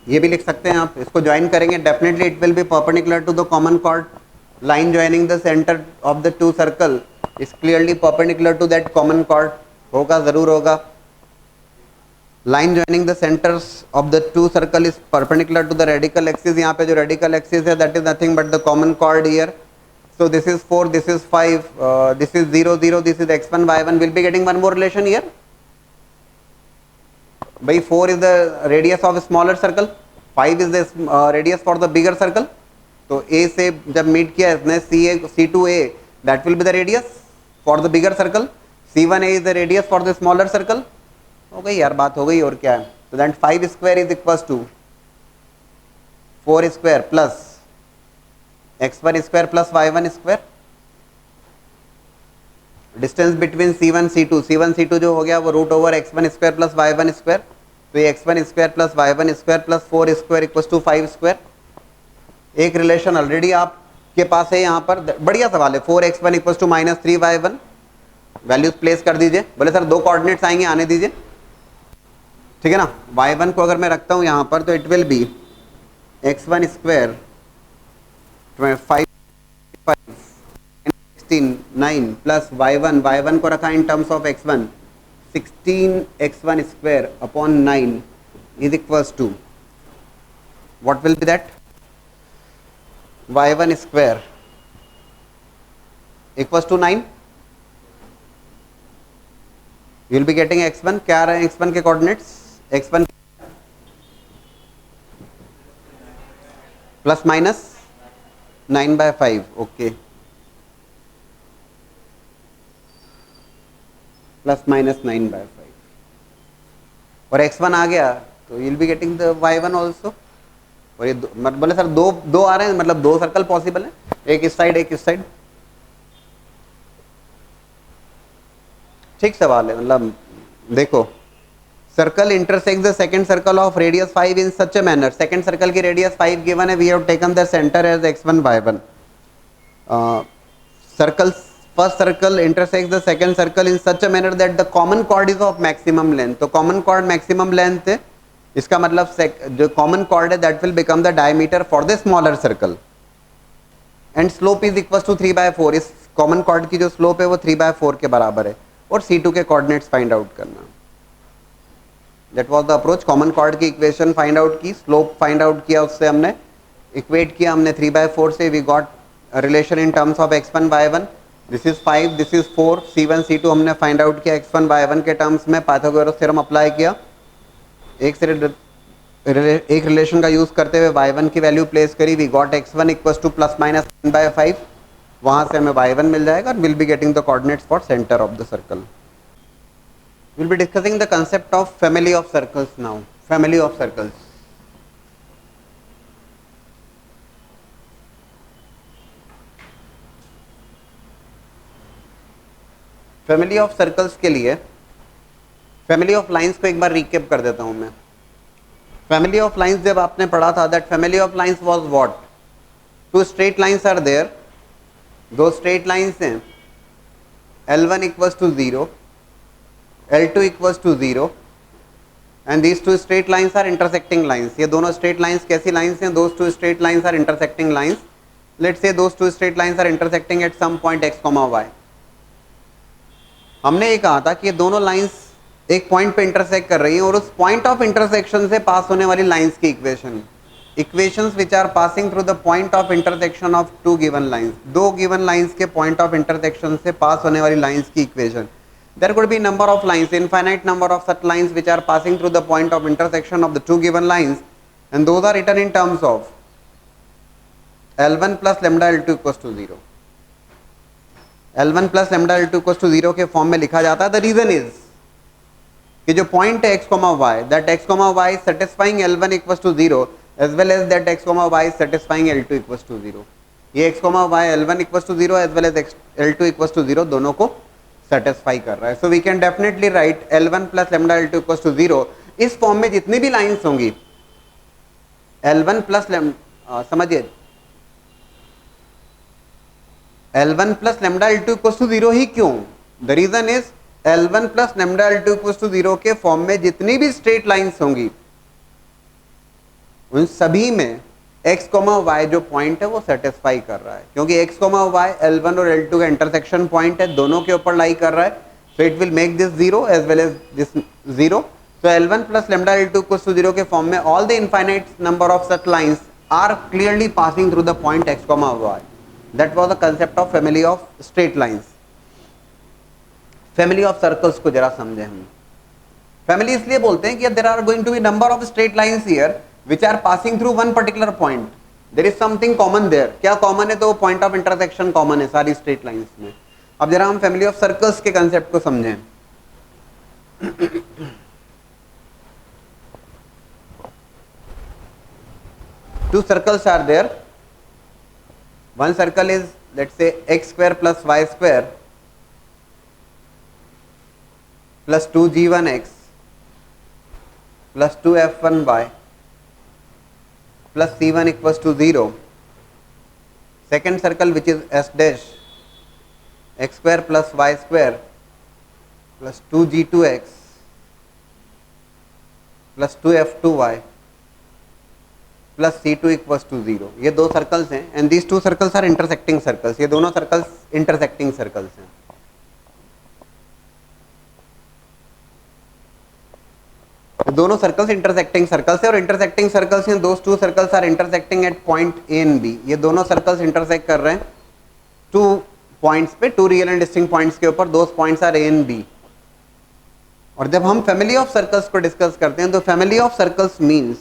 ये भी लिख सकते हैं आप, इसको ज्वाइन करेंगे, definitely it will be perpendicular to the common chord, line joining the centre of the two circle is clearly perpendicular to that common chord, होगा, जरूर होगा। Line joining the centres of the two circle is perpendicular to the radical axis, यहाँ पे जो रेडिकल एक्सिस है that is nothing but the common chord here. So this is 4, this is 5, this is 0 0, this is x1 y1, will be getting one more relation here. By 4 is the radius of a smaller circle, 5 is the radius for the bigger circle. तो A से जब मीट किया इसने C2A, that will be the radius, for the bigger circle, C1A is the radius for the smaller circle. हो गई यार, बात हो गई, और क्या है। तो that 5 square is equal to 4 square plus x1 square plus y1 square. Distance between C1 C2 जो हो गया वो root over x1 square plus y1 square. तो ये x1 square plus y1 square plus 4 square equal to 5 square. एक रिलेशन ऑलरेडी आपके पास है यहाँ पर, बढ़िया सवाल है। 4x1 equal to minus 3y1, values place कर दीजिए। बोले सर दो कोऑर्डिनेट्स आएंगे, आने दीजिए, ठीक है ना। y1 को अगर मैं रखता हूँ यहाँ पर तो it will be x1 square 5 16 9 plus y1 को रखा in terms of x1 16x1 square upon 9 is equals to what will be that, y1 square equals to 9। You will be getting x1, क्या आ रहा है x1 के coordinates, x1 plus minus 9/5, okay, plus minus 9/5, और x1 आ गया तो you will be getting the y1 also. और ये बोले सर दो आ रहे हैं, मतलब दो सर्कल पॉसिबल है, एक इस साइड एक इस साइड। ठीक सवाल है, मतलब देखो, circle intersect the second circle of radius 5 in such a manner. Second circle की रेडियस 5 गिवन है, we have taken the centre as x1 y1। Circle first circle intersect the second circle in such a manner that the common chord is of maximum length. तो कॉमन कॉर्ड मैक्सिमम लेंथ है, इसका मतलब जो कॉमन कॉर्ड है that will become the diameter for the smaller circle, and slope is equal to 3/4। इस कॉमन कॉर्ड की जो स्लोप है वो 3/4 के बराबर है, और C2 के कोऑर्डिनेट्स फाइंड आउट करना। That was the approach. Common chord की इक्वेशन फाइंड आउट की, स्लोप फाइंड आउट किया, उससे हमने इक्वेट किया हमने 3/4 से, we got relation in terms of x1 y1, this is 5 this is 4, C1 C2 हमने फाइंड आउट किया x1 y1 के टर्म्स में, पाइथागोरस थ्योरम अप्लाई किया, एक रिलेशन का यूज करते हुए y1 की वैल्यू प्लेस करी, we got x1 equals to plus minus 9/5, वहां से हमें y1 मिल जाएगा, और will be getting the coordinates for centre of the circle. We'll be discussing the concept of family of circles now. Family of circles. Family of circles के लिए family of lines को एक बार recap कर देता हूं मैं। Family of lines जब आपने पढ़ा था, that family of lines was what? Two straight lines are there. दो straight lines हैं, L1 equals to 0, L2 equals to 0, and these two straight lines are intersecting lines. ये दोनों straight lines कैसी lines हैं? Those two straight lines are intersecting lines. Let's say those two straight lines are intersecting at some point x, y. हमने ये कहा था कि ये दोनों lines एक point पे intersect कर रही हैं, और उस point of intersection से पास होने वाली lines की equations which are passing through the point of intersection of two given lines, दो given lines के point of intersection से पास होने वाली lines की equation। There could be number of lines, infinite number of such lines which are passing through the point of intersection of the two given lines, and those are written in terms of L1 plus lambda L2 equals to 0. L1 plus lambda L2 equals to 0 के फॉर्म में लिखा जाता है। The reason is कि जो पॉइंट है x, y, that x, y is satisfying L1 equals to 0 as well as that x, y is satisfying L2 equals to 0. ये x, y L1 equals to 0 as well as L2 equals to 0 दोनों को सेटिस्फाई कर रहा है। So we can definitely write L1 plus lambda L2 equals to 0। इस फॉर्म में जितनी भी लाइंस होंगी L1 प्लस समझिए L1 plus lambda L2 equals to 0 ही क्यों? The reason is L1 plus lambda L2 equals to 0 के फॉर्म में जितनी भी स्ट्रेट लाइंस होंगी उन सभी में x, y जो पॉइंट है वो सेटिस्फाई कर रहा है, क्योंकि x, y L1 और L2 का इंटरसेक्शन पॉइंट है, दोनों के ऊपर लाई कर रहा है। So it will make this 0 as well as this 0। So L1 plus lambda L2 equals to 0 के फॉर्म में all the infinite number of such lines are clearly passing through the point x, y। That was the concept of family of straight lines. Family of circles को जरा समझे हम। फैमिली इसलिए बोलते हैं कि there are going to be number of straight lines here which are passing through one particular point. There is something common there. क्या common है? तो point of intersection common है सारी straight lines में। अब जरा हम फैमिली ऑफ सर्कल्स के कंसेप्ट को समझें। Two circles are there. One circle is, let's say, x square plus y square plus 2g1x plus 2f1y plus c1 equals to 0. Second circle, which is s dash, x square plus y square plus 2g2x plus 2f2y plus c2 equals to 0। ये दो सर्कल्स हैं and these two circles are intersecting circles. ये दोनों सर्कल्स इंटरसेक्टिंग सर्कल्स हैं। दोनों सर्कल्स इंटरसेक्टिंग सर्कल्स है और इंटरसेक्टिंग सर्कल्स हैं। Those two circles are intersecting at point A and B. ये दोनों सर्कल्स इंटरसेक्ट कर रहे हैं टू पॉइंट्स पे, two real and distinct points के ऊपर। Those points are A and B. और जब हम फैमिली ऑफ सर्कल्स को डिस्कस करते हैं तो family of circles means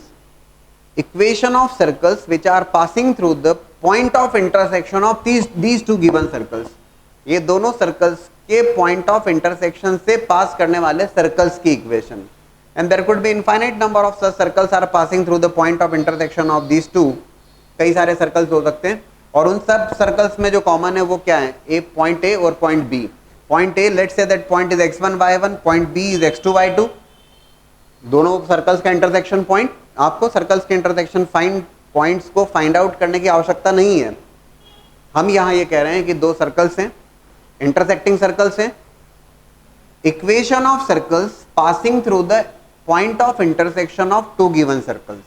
equation of circles which are passing through the point of intersection of these two given circles। ये दोनों सर्कल्स के पॉइंट ऑफ इंटरसेक्शन से पास करने वाले सर्कल्स की equation. And there could be infinite number of such circles are passing through the point of intersection of these two. कई सारे सर्कल्स हो सकते हैं और उन सब सर्कल्स में जो कॉमन है वो क्या है, ए पॉइंट ए और point B. Point A, let's say that point is x1 y1, point B is x2 y2। दोनों सर्कल्स का इंटरसेक्शन पॉइंट। आपको सर्कल्स के इंटरसेक्शन पॉइंट्स को फाइंड आउट करने की आवश्यकता नहीं है। हम यहां ये कह रहे हैं कि दो सर्कल्स हैं, इंटरसेक्टिंग सर्कल्स हैं। Equation of circles passing through the point of intersection of two given circles.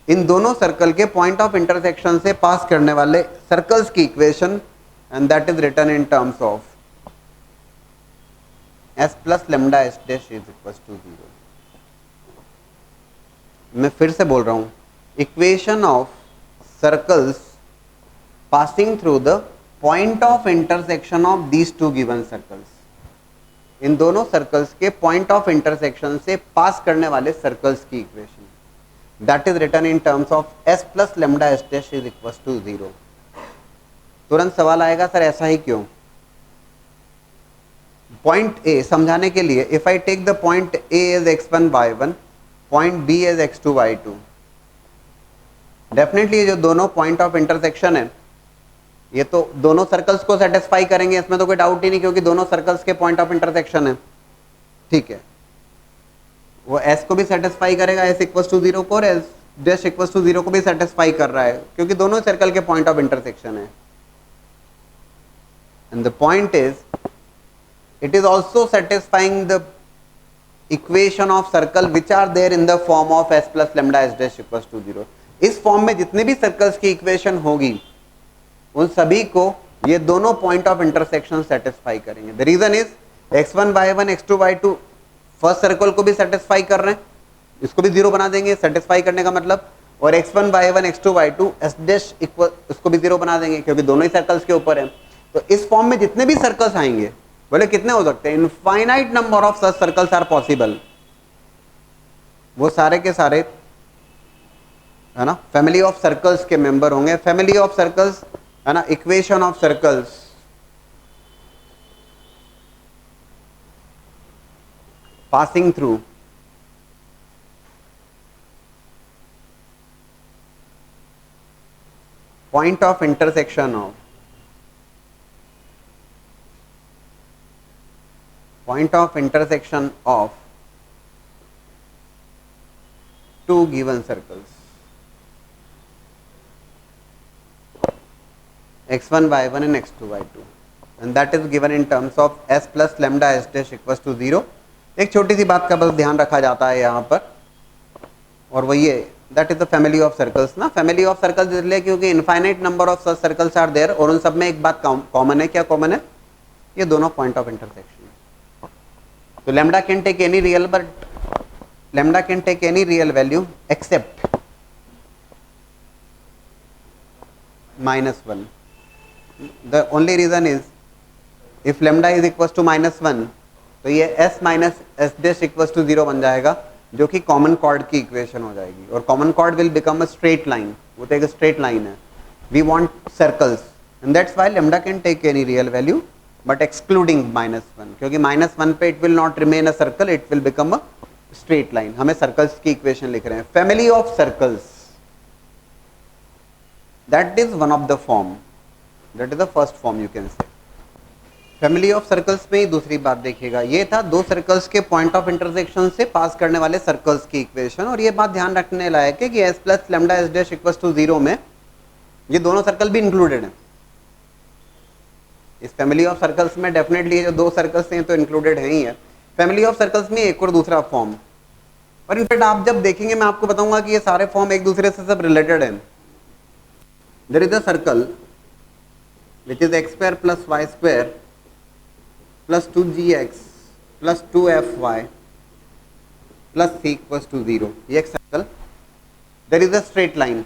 इन दोनों सर्कल के पॉइंट ऑफ इंटरसेक्शन से पास करने वाले सर्कल्स की equation, and that is written in terms of s plus lambda s dash is equal to 0। मैं फिर से बोल रहा हूं, equation of circles passing through the point of intersection of these two given circles. इन दोनों सर्कल्स के पॉइंट ऑफ इंटरसेक्शन से पास करने वाले सर्कल्स की equation, that is written in terms of s plus lambda s dash is equal to 0। तुरंत सवाल आएगा, सर ऐसा ही क्यों? पॉइंट ए समझाने के लिए, if I take the point A is x1 y1, point B is x2 y2, definitely जो दोनों पॉइंट ऑफ इंटरसेक्शन है ये तो दोनों सर्कल्स को सेटिस्फाई करेंगे, इसमें तो कोई डाउट ही नहीं, क्योंकि दोनों सर्कल्स के पॉइंट ऑफ इंटरसेक्शन है। ठीक है, वो s को भी सेटिस्फाई करेगा, s इक्वल्स टू 0 को, और s डैश इक्वल्स टू 0 को भी सेटिस्फाई कर रहा है, क्योंकि दोनों सर्कल के पॉइंट ऑफ इंटरसेक्शन है। And the point is, it is also satisfying the equation of circle which are there in the form of s plus lambda s dash equals to 0। इस फॉर्म में जितने भी सर्कल्स की इक्वेशन होगी उन सभी को ये दोनों पॉइंट ऑफ इंटरसेक्शन सेटिस्फाई करेंगे। The reason is x1 y1 x2 y2 first circle को भी सेटिस्फाई कर रहे हैं, इसको भी 0 बना देंगे सेटिस्फाई करने का मतलब, और x1 y1 x2 y2 s dash equal इसको भी 0 बना देंगे, क्योंकि दोनों ही सर्कल्स के ऊपर है। तो इस फॉर्म में जितने भी सर्कल्स आएंगे, बोले कितने हो सकते हैं, infinite number of such circles are possible, वो सारे के सारे है ना फैमिली ऑफ सर्कल्स के मेंबर होंगे। फैमिली ऑफ सर्कल्स है ना, equation of circles passing through point of intersection of two given circles, x1 y1 and x2 y2, and that is given in terms of s plus lambda s dash equals to 0। एक छोटी सी बात का बस ध्यान रखा जाता है यहाँ पर, और वो ये, that is the family of circles ना। फैमिली ऑफ सर्कल्स इसलिए क्योंकि infinite number of such circles are there, और उन सब में एक बात कॉमन है। क्या कॉमन है? ये दोनों पॉइंट ऑफ इंटरसेक्शन। तो lambda can take any real, but lambda can take any real value except -1। The only reason is if lambda is equals to -1, तो ये s minus s dash equals to 0 बन जाएगा, जो कि कॉमन कॉर्ड की इक्वेशन हो जाएगी, और common chord will become a straight line. वो तो एक स्ट्रेट लाइन है। We want circles, and that's why lambda can take any real value but excluding -1, क्योंकि -1 पे it will not remain a circle, it will become a straight line. हमें सर्कल्स की इक्वेशन लिख रहे हैं। Family of circles, that is one of the form, that is the first form you can से। फैमिली ऑफ सर्कल्स में ही दूसरी बात देखिएगा, ये था दो सर्कल्स के पॉइंट ऑफ इंटरसेक्शन से पास करने वाले सर्कल्स की इक्वेशन। और ये बात ध्यान रखने लायक है कि s plus lambda S dash equal to 0 में ये दोनों सर्कल भी इंक्लूडेड हैं। इस फैमिली ऑफ सर्कल्स में डेफिनेटली जो दो सर्कल्स हैं तो इंक्लूडेड है ही है। फैमिली ऑफ सर्कल्स में एक और दूसरा फॉर्म, और इनफैक्ट आप जब देखेंगे मैं आपको बताऊंगा कि ये सारे फॉर्म एक दूसरे से सब रिलेटेड हैं। There is a circle which is x square plus Y square plus 2gx plus 2fy plus c equals to 0, ये एक circle. There is a straight line,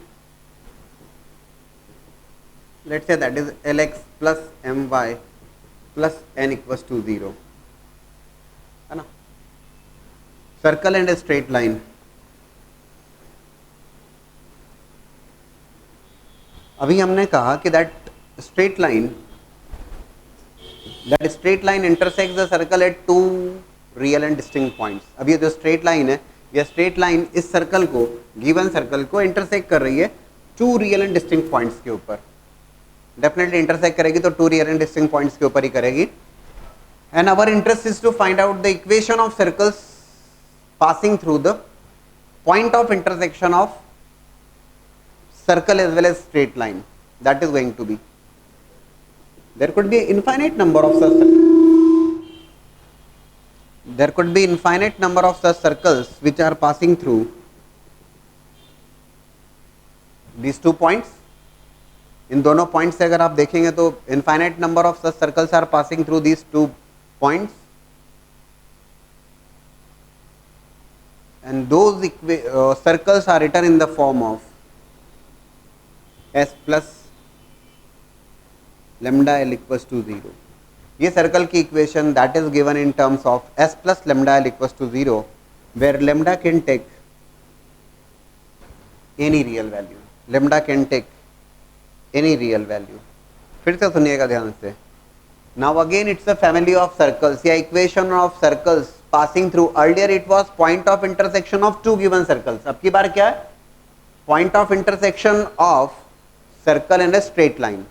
let's say that is lx plus my plus n equals to 0, है ना। Circle and a straight line. अभी हमने कहा कि that straight line intersects the circle at two real and distinct points। अब ये जो स्ट्रेट लाइन है, ये स्ट्रेट लाइन इस सर्कल को, गिवन सर्कल को इंटरसेक्ट कर रही है two real and distinct points के ऊपर। डेफिनेटली इंटरसेक्ट करेगी तो two real and distinct points के ऊपर ही करेगी। And our interest is to find out the equation of circles passing through the point of intersection of circle as well as straight line. That is going to be, there could be infinite number of such circles which are passing through these 2 points। इन दोनों पॉइंट्स से अगर आप देखेंगे तो infinite number of such circles are passing through these 2 points, and those circles are written in the form of s plus lambda l equals to 0। ये सर्कल की equation that is given in terms of s plus lambda l equals to 0, where lambda can take any real value, lambda can take any real value। फिर से सुनिएगा ध्यान से। Now again it's a family of circles या equation of circles passing through। Earlier it was point of intersection of two given circles। अब की बार क्या है? Point of intersection of circle and a straight line।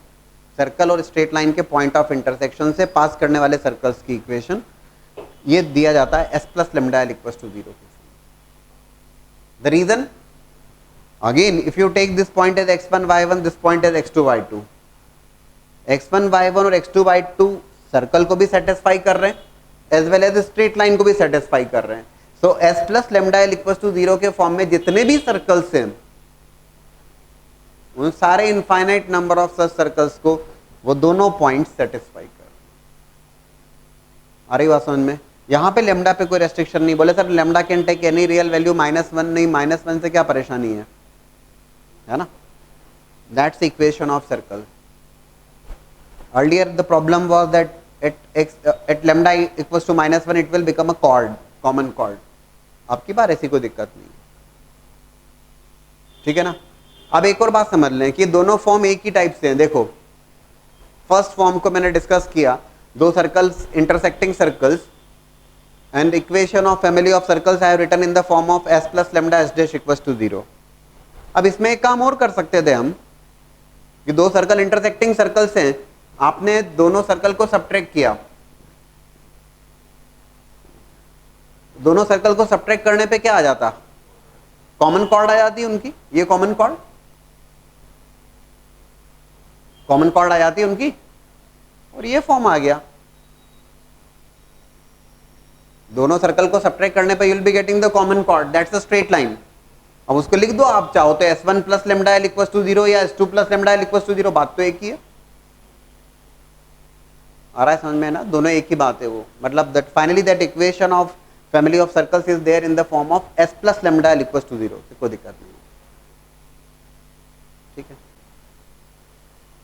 Circle और स्ट्रेट लाइन के पॉइंट ऑफ इंटरसेक्शन से पास करने वाले सर्कल्स की इक्वेशन ये दिया जाता है s plus lambda L equal to 0। The reason again, if you take this point as x1 y1, this point as x2 y2, x1 y1 और x2 y2 सर्कल को भी सेटिस्फाई कर रहे हैं as well as straight line को भी सेटिस्फाई कर रहे हैं। So s plus lambda L equal to 0 के फॉर्म में जितने भी सर्कल्स हैं उन सारे infinite number of such circles को वो दोनों पॉइंट सेटिस्फाई कर। आ रही बात समझ में? यहां पे लेमडा पे कोई रेस्ट्रिक्शन नहीं। बोले sir lambda can take any real value, -1 नहीं, -1 से क्या परेशानी है ना। That's the equation of circle. Earlier the problem was that at lambda equals to -1 it will become a chord, common chord. अब की बार ऐसी कोई दिक्कत नहीं, ठीक है ना। अब एक और बात समझ लें कि दोनों फॉर्म एक ही टाइप से हैं। देखो फर्स्ट फॉर्म को मैंने डिस्कस किया, दो circles intersecting circles and equation of family of circles I have written in the form of s plus lambda S dash equals to 0। अब इसमें एक काम और कर सकते थे हम कि दो सर्कल इंटरसेक्टिंग सर्कल्स हैं, आपने दोनों सर्कल को सब्ट्रैक्ट किया, दोनों सर्कल को सब्ट्रैक्ट करने पे क्या आ जाता? कॉमन कॉर्ड आ जाती उनकी। ये कॉमन कॉर्ड आ जाती है उनकी, और ये फॉर्म आ गया। दोनों सर्कल को सब्ट्रैक्ट करने पे you will be getting the common chord, that's a straight line. अब उसको लिख दो आप चाहो तो s1 plus lambda L equal to 0 या s2 plus lambda L equal to 0, बात तो एक ही है। आ रहा है समझ में ना? दोनों एक ही बात है वो। मतलब that finally that equation of family of circles is there in the form of s plus lambda L equal to 0। कोई दिक्कत नहीं, ठीक है।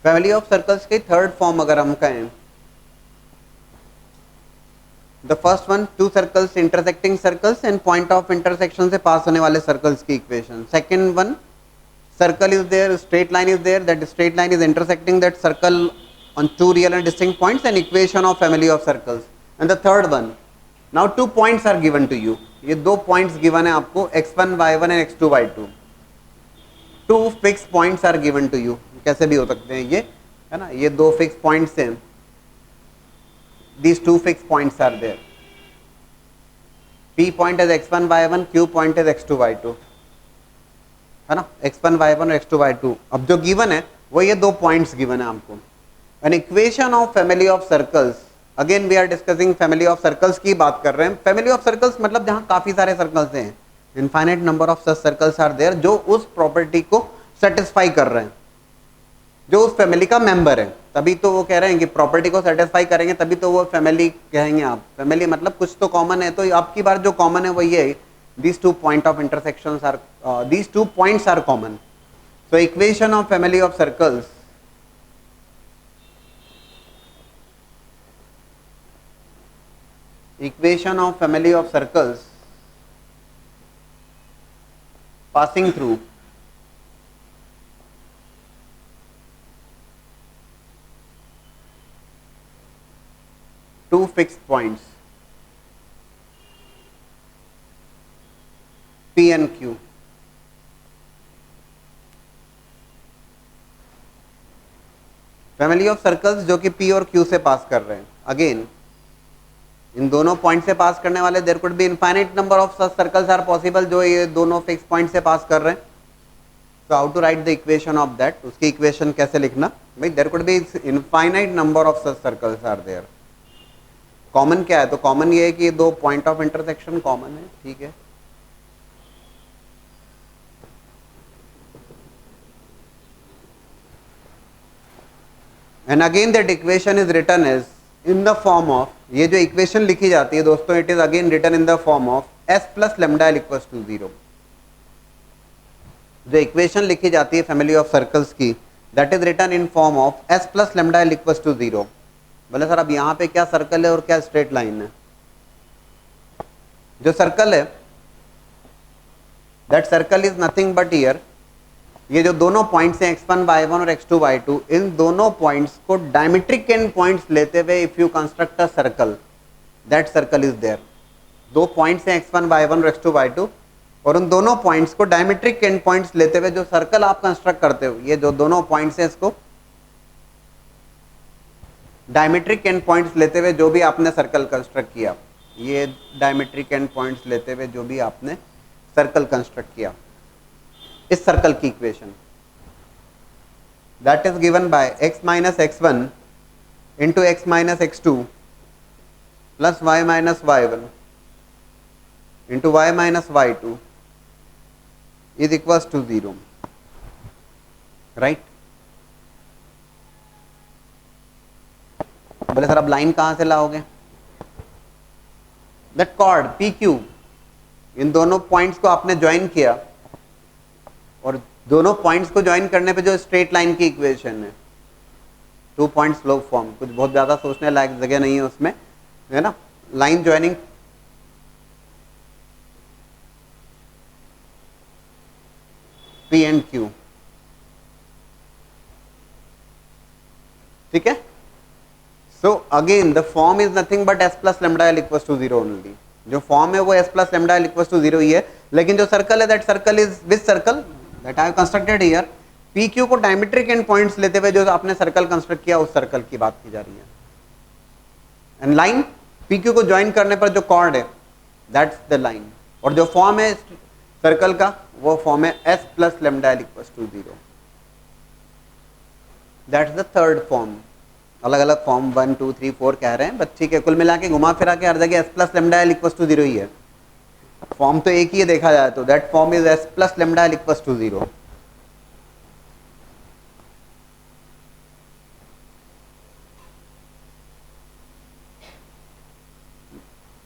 फैमिली ऑफ सर्कल्स की थर्ड फॉर्म अगर हम कहें, the first one two circles intersecting circles and point of intersection से पास होने वाले सर्कल्स की equation. Second one, circle is there, straight line is there, that straight line is intersecting that circle on two real and distinct points, an equation of family of circles. And the third one, now 2 points are given to you. ये 2 points given है आपको, x1 y1 and x2 y2. 2 fixed points are given to you. कैसे भी हो सकते हैं ये, है ना, ये 2 fixed points हैं. These 2 fixed points are there. P point is x1 y1, Q point is x2 y2, है ना, x1 y1 और x2 y2. अब जो गिवन है वो ये 2 पॉइंट्स गिवन है आपको. An equation of family of circles, again we are discussing family of circles की बात कर रहे हैं. फैमिली ऑफ सर्कल्स मतलब जहां काफी सारे सर्कल्स हैं, infinite number of such circles are there, जो उस प्रॉपर्टी को सेटिस्फाई कर रहे हैं, जो उस फैमिली का मेंबर है. तभी तो वो कह रहे हैं कि प्रॉपर्टी को सेटिस्फाई करेंगे तभी तो वो फैमिली कहेंगे आप. फैमिली मतलब कुछ तो कॉमन है, तो आपकी बार जो कॉमन है वो ये है, these 2 point of intersections are these 2 points are common. So equation of family of circles, equation of family of circles passing through two fixed points P and Q. Family of circles जो कि P और Q से पास कर रहे हैं. अगेन इन दोनों पॉइंट से पास करने वाले, there could be infinite number of such circles are possible जो ये दोनों फिक्स पॉइंट से पास कर रहे हैं. So how to write the equation of that, उसकी इक्वेशन कैसे लिखना भाई. There could be infinite number of such circles are there. Common क्या है, तो कॉमन ये है कि ये 2 पॉइंट ऑफ इंटरसेक्शन कॉमन है. ठीक है, and again that equation is written as in the form of, ये जो इक्वेशन लिखी जाती है दोस्तों, it is again written in the form of s plus lambda l equals to 0. जो इक्वेशन लिखी जाती है फैमिली ऑफ सर्कल्स की, that is written in form of s plus lambda l equals to 0. बोले सर अब यहाँ पे क्या सर्कल है और क्या स्ट्रेट लाइन है. जो सर्कल है that circle is nothing but here, ये जो दोनों पॉइंट्स हैं x1 y1 और x2 y2, इन दोनों पॉइंट्स को डायमेट्रिक एंड पॉइंट्स लेते हुए if you construct a circle, that circle is there. 2 points हैं x1 y1 और x2 y2, और उन दोनों पॉइंट्स को डायमेट्रिक एंड पॉइंट्स लेते हुए जो सर्कल आप कंस्ट्रक्ट करते हो, ये जो दोनों पॉइंट्स हैं इसको डायमेट्रिक एंड पॉइंट्स लेते हुए जो भी आपने सर्कल कंस्ट्रक्ट किया, ये डायमेट्रिक एंड पॉइंट्स लेते हुए जो भी आपने सर्कल कंस्ट्रक्ट किया, इस सर्कल की equation that is given by x minus x1 into x minus x2 plus y minus y1 into y minus y2 is equals to 0. Right. बोले सर अब लाइन कहां से लाओगे. दैट कॉर्ड PQ, इन दोनों पॉइंट्स को आपने ज्वाइन किया और दोनों पॉइंट्स को ज्वाइन करने पे जो स्ट्रेट लाइन की इक्वेशन है, 2 पॉइंट स्लोप फॉर्म, कुछ बहुत ज्यादा सोचने लायक जगह नहीं है उसमें, है ना. Line joining P and Q. ठीक है. So again the form is nothing but s plus lambda l equals to 0 only. जो फॉर्म है वो s plus lambda l equals to 0 ही है, लेकिन जो सर्कल है that circle is which circle that I have constructed here. PQ को डायमेट्रिक एंड पॉइंट्स लेते हुए जो आपने सर्कल कंस्ट्रक्ट किया उस सर्कल की बात की जा रही है. एंड लाइन PQ को ज्वाइन करने पर जो कॉर्ड है दैट्स द लाइन, और जो फॉर्म है सर्कल का वो फॉर्म है s plus lambda l equals to 0. That's the third form. अलग अलग फॉर्म 1 2 3 4 कह रहे हैं, बट ठीक है, कुल मिला के घुमा फिरा के हर जगह s plus lambda l equals to 0 ही है. फॉर्म तो एक ही है देखा जाए तो, that form is s plus lambda l equals to 0.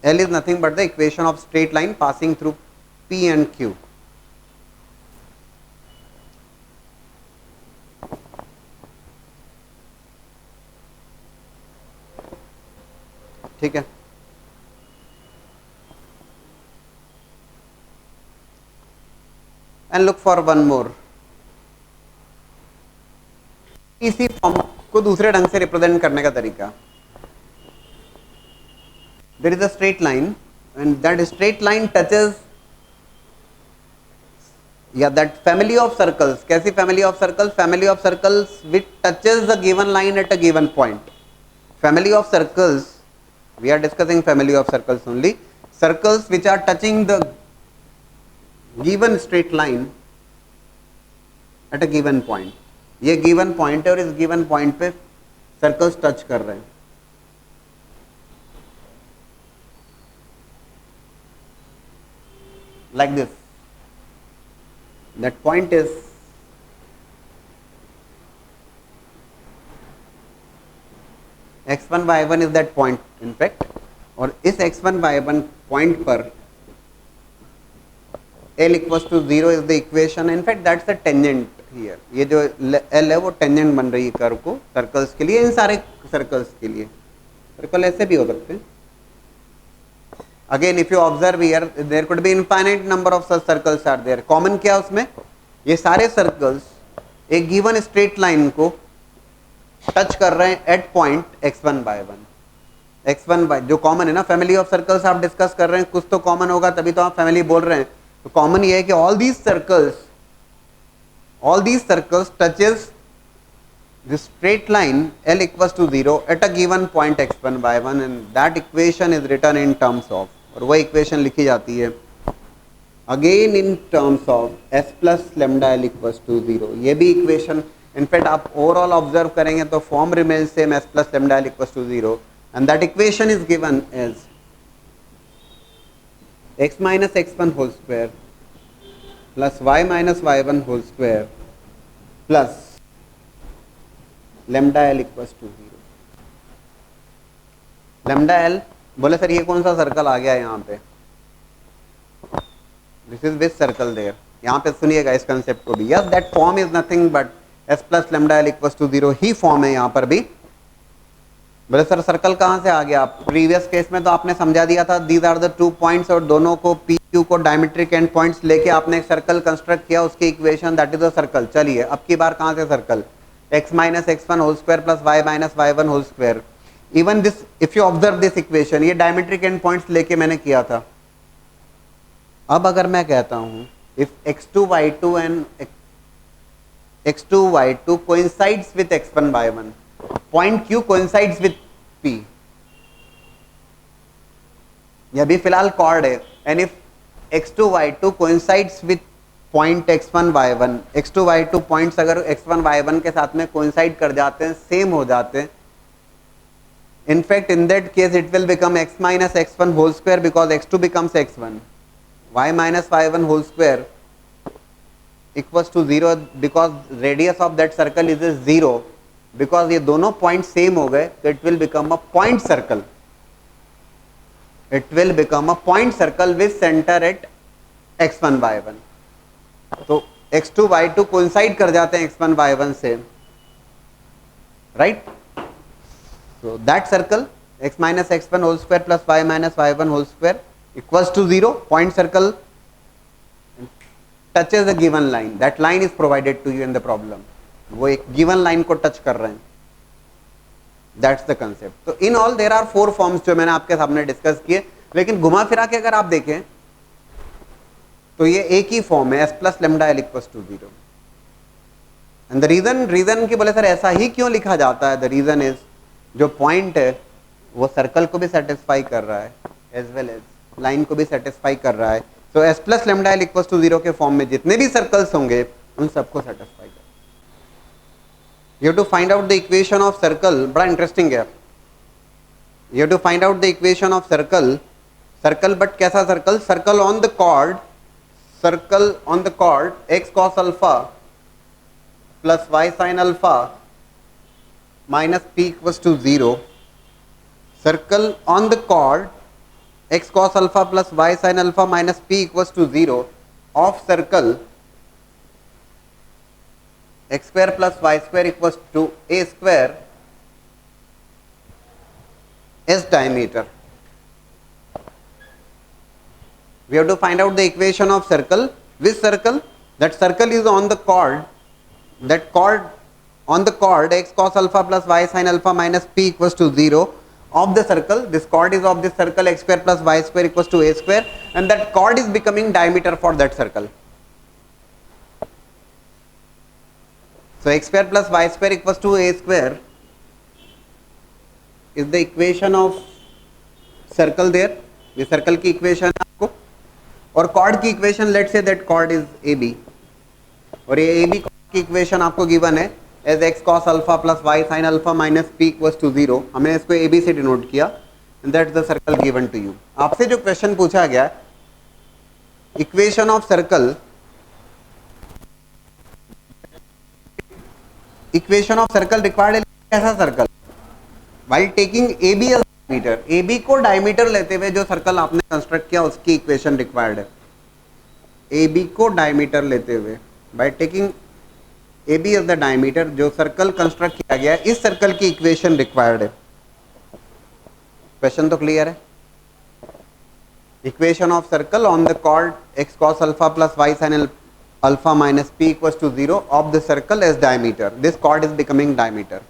L is nothing but the equation of straight line passing through P and Q. ठीक है. And look for one more. इसी फॉर्म को दूसरे ढंग से रिप्रेजेंट करने का तरीका, there is a straight line and that straight line touches या दैट फैमिली ऑफ सर्कल्स, कैसी family of circles, family of circles which touches the given line at a given point, family of circles, we are discussing family of circles only, circles which are touching the given straight line at a given point, ये given point है और इस given point पे circles touch कर रहे हैं, like this, that point is x1 y1 is that point in fact, और इस x1 y1 point पर L equals to 0 is the equation, in fact that's the tangent here, ये जो L है वो tangent बन रही है कर्व को सर्कल्स के लिए, इन सारे सर्कल्स के लिए, सर्कल ऐसे भी हो सकते हैं. Again if you observe here there could be infinite number of such circles are there, common क्या उसमें, ये सारे सर्कल्स एक गिवन स्ट्रेट लाइन को टच कर रहे हैं at point x1 by 1, x1 by जो कॉमन है ना, फैमिली ऑफ सर्कल्स आप डिस्कस कर रहे हैं, कुछ तो कॉमन होगा तभी तो आप फैमिली बोल रहे हैं, तो कॉमन ये है कि all these circles touches the straight line L equals to 0 at a given point x1 by 1 and that equation is written in terms of, और वह इक्वेशन लिखी जाती है again in terms of s plus lambda L equals to 0, ये भी इक्वेशन इनफैक्ट आप ओवरऑल ऑब्जर्व करेंगे तो form remain same s plus lambda L equals to 0 and that equation is given as x minus x1 whole square plus y minus y1 whole square plus lambda L equals to 0. lambda L बोले सर ये कौन सा सर्कल आ गया यहाँ पे, this is which circle there, यहाँ पे सुनिएगा इस कंसेप्ट को भी, yes that form is nothing but s plus lambda L equals to 0 ही फॉर्म है यहाँ पर भी. बोले सर सर्कल कहाँ से आ गया, प्रीवियस केस में तो आपने समझा दिया था दीज आर द 2 पॉइंट्स और दोनों को p q को डायमेट्रिक एंड पॉइंट्स लेके आपने एक सर्कल कंस्ट्रक्ट किया, उसकी equation that is a circle. चलिए अब की बार कहाँ से circle, x minus x1 whole square plus y minus y1 whole square, even this if you observe this equation ये डायमेट्रिक एंड पॉइंट्स लेके मैंने किया था. अब अगर मैं कहता हूँ if x2 y2 and x2 y2 coincides with x1 y1, point q coincides with p, यह भी फिलहाल कॉर्ड है, and if x2 y2 coincides with point x1 y1, x2 y2 points अगर x1 y1 के साथ में coincide कर जाते हैं, सेम हो जाते हैं, in fact in that case it will become x minus x1 whole square because x2 becomes x1, y minus y1 whole square equals to 0 because radius of that circle is 0, because ये दोनों पॉइंट सेम हो गए तो it will become a point circle, it will become a point circle with center at x1 y1. तो x2 y2 coincide कर जाते हैं x1 y1 से, right? So that circle x minus x1 whole square plus y minus y1 whole square equals to 0, point circle touches a given line, that line is provided to you in the problem, वो एक given line को touch कर रहे हैं, that's the concept. तो in all there are 4 forms जो मैंने आपके सामने डिस्कस किए, लेकिन घुमा फिरा के अगर आप देखें तो ये एक ही फॉर्म है s plus lambda L equals to 0. And the reason कि बोले सर ऐसा ही क्यों लिखा जाता है, द रीजन इज जो पॉइंट है वो सर्कल को भी सेटिस्फाई कर रहा है एज वेल एज लाइन को भी सेटिस्फाई कर रहा है. तो s plus lambda L equals to 0 के फॉर्म में जितने भी सर्कल्स होंगे उन सबको सेटिस्फाई कर. You have to find out the equation of circle, बड़ा इंटरेस्टिंग है. You have to find out the equation of circle, circle but कैसा circle, circle on the chord, circle on the chord x cos alpha plus y sin alpha minus p equals to 0, circle on the chord x cos alpha plus y sin alpha minus p equals to 0 of circle x square plus y square equals to a square s diameter. We have to find out the equation of circle. Which circle? That circle is on the chord, that chord on the chord x cos alpha plus y sin alpha minus p equals to 0 of the circle. This chord is of this circle, x square plus y square equals to a square, and that chord is becoming diameter for that circle. So x square plus y square equals to a square is the equation of circle there. ये सर्कल की इक्वेशन है आपको, और कॉर्ड की equation let say that chord is A B, और ये ए बी की इक्वेशन आपको गिवन है as x cos alpha plus y sine alpha minus p equals to 0. हमने इसको ए बी से डिनोट किया, and that is the circle given to you. आपसे जो क्वेश्चन पूछा गया, equation of circle, equation of circle required ऐसा circle while taking AB as diameter, AB को डायमीटर लेते हुए जो सर्कल आपने कंस्ट्रक्ट किया उसकी इक्वेशन रिक्वायर्ड है. AB को डायमीटर लेते हुए by taking AB as the diameter जो सर्कल कंस्ट्रक्ट किया गया है, इस सर्कल की इक्वेशन रिक्वायर्ड है. क्वेश्चन तो क्लियर है? Equation of circle on the chord x cos alpha plus y sin alpha minus p equals to 0 of the circle as diameter. This chord is becoming diameter.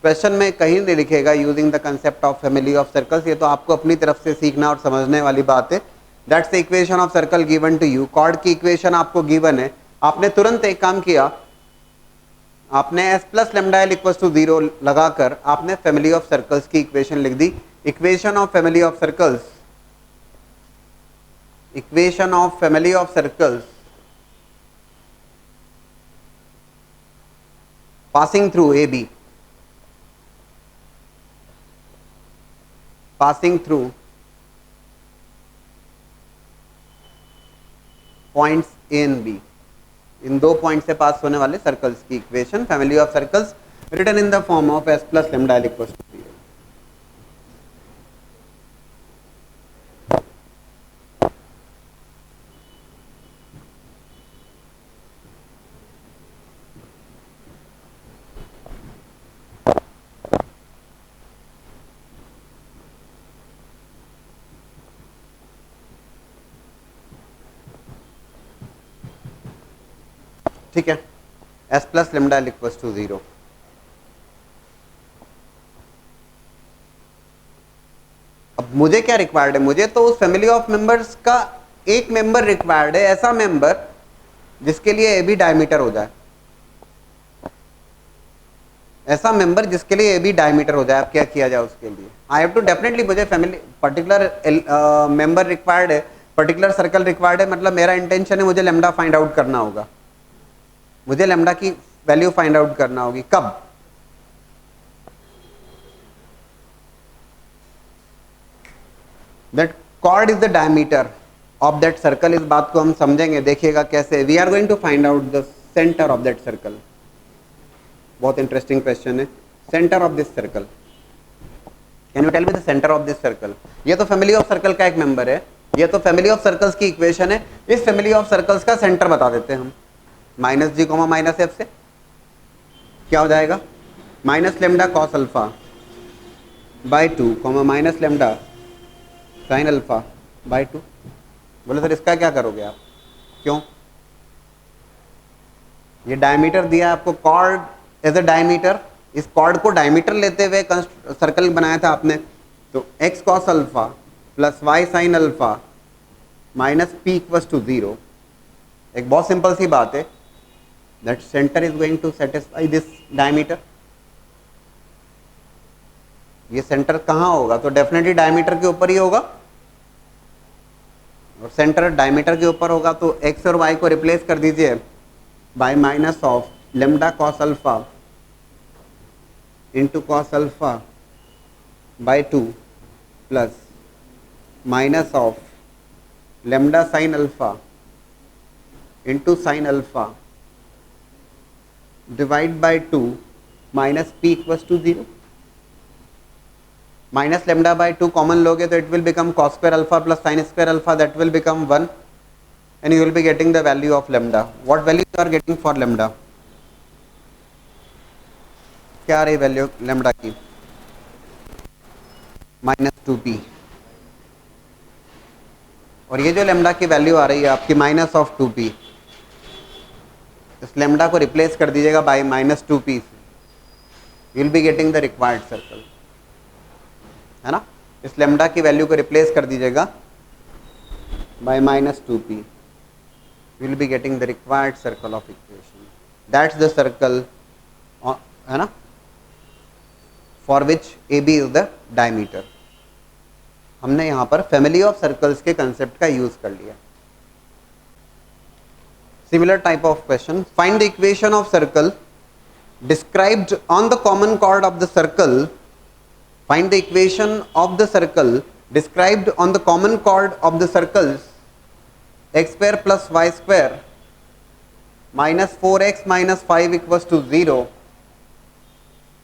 Question में कहीं नहीं लिखेगा using the concept of family of circles, ये तो आपको अपनी तरफ से सीखना और समझने वाली बात है. That's the equation of circle given to you. Chord की इक्वेशन आपको गिवन है, आपने तुरंत एक काम किया, आपने s plus lambda L equals to 0 लगाकर आपने फैमिली ऑफ सर्कल्स की इक्वेशन लिख दी. Equation of family of circles, equation of family of circles passing through A B, passing through points A and B, इन दो पॉइंट से पास होने वाले सर्कल्स की equation, family of circles written in the form of s plus lambda L equals to 0. ठीक है, s plus lambda L equals to 0. अब मुझे क्या रिक्वायर्ड है? मुझे तो उस फैमिली ऑफ मेंबर्स का एक मेंबर रिक्वायर्ड है, ऐसा मेंबर जिसके लिए ए बी डायमीटर हो जाए, ऐसा मेंबर जिसके लिए ए बी डायमीटर हो जाए. अब क्या किया जाए उसके लिए? आई हैव टू डेफिनेटली, मुझे फैमिली पर्टिकुलर मेंबर रिक्वायर्ड है, पर्टिकुलर सर्कल रिक्वायर्ड है, मतलब मेरा इंटेंशन है मुझे लेमडा फाइंड आउट करना होगा, मुझे लेमडा की वैल्यू फाइंड आउट करना होगी. कब? That chord is the diameter of that circle. इस बात को हम समझेंगे, देखिएगा कैसे. We are going to find out the centre of that circle. बहुत इंटरेस्टिंग क्वेश्चन है. Centre of this circle, can you tell me the centre of this circle? ये तो फैमिली ऑफ सर्कल का एक मेंबर है, ये तो फैमिली ऑफ सर्कल्स की इक्वेशन है. इस फैमिली ऑफ सर्कल्स का सेंटर बता देते हैं हम. माइनस जी कोमा माइनस एफ से क्या हो जाएगा? Minus lambda cos alpha by 2 comma minus lambda sine alpha by 2. बोले सर इसका क्या करोगे आप? क्यों? ये डायमीटर दिया आपको, कॉर्ड एज अ डायमीटर. इस कॉर्ड को डायमीटर लेते हुए सर्कल बनाया था आपने. तो x cos alpha plus y sine alpha minus p equals to 0. एक बहुत सिंपल सी बात है, that center is going to satisfy this diameter. ये सेंटर कहाँ होगा? तो डेफिनेटली डायमीटर के ऊपर ही होगा, और सेंटर डायमीटर के ऊपर होगा. तो x और y को रिप्लेस कर दीजिए by minus of lambda cos alpha into cos alpha by 2 plus minus of lambda sine alpha into sine alpha divide by 2 minus p equals to 0. Minus lambda by 2 common लोगे तो it will become cos square alpha plus sine square alpha, that will become 1, and you will be getting the value of lambda. What value you are getting for lambda? क्या आ रही वैल्यू लेमडा की? -2p. और ये जो लेमडा की वैल्यू आ रही है आपकी -2p, इस लेमडा को रिप्लेस कर दीजिएगा by -2p, you will be getting the required circle, है ना। इस लेमडा की वैल्यू को रिप्लेस कर दीजिएगा by -2p, you will be getting the required circle of equation, that's the circle, है ना, for which A B is the diameter. हमने यहाँ पर फैमिली ऑफ सर्कल्स के कंसेप्ट का यूज कर लिया। Similar type of question, find the equation of circle described on the common chord of the circle, find the equation of the circle described on the common chord of the circles x square plus y square minus 4x minus 5 equals to 0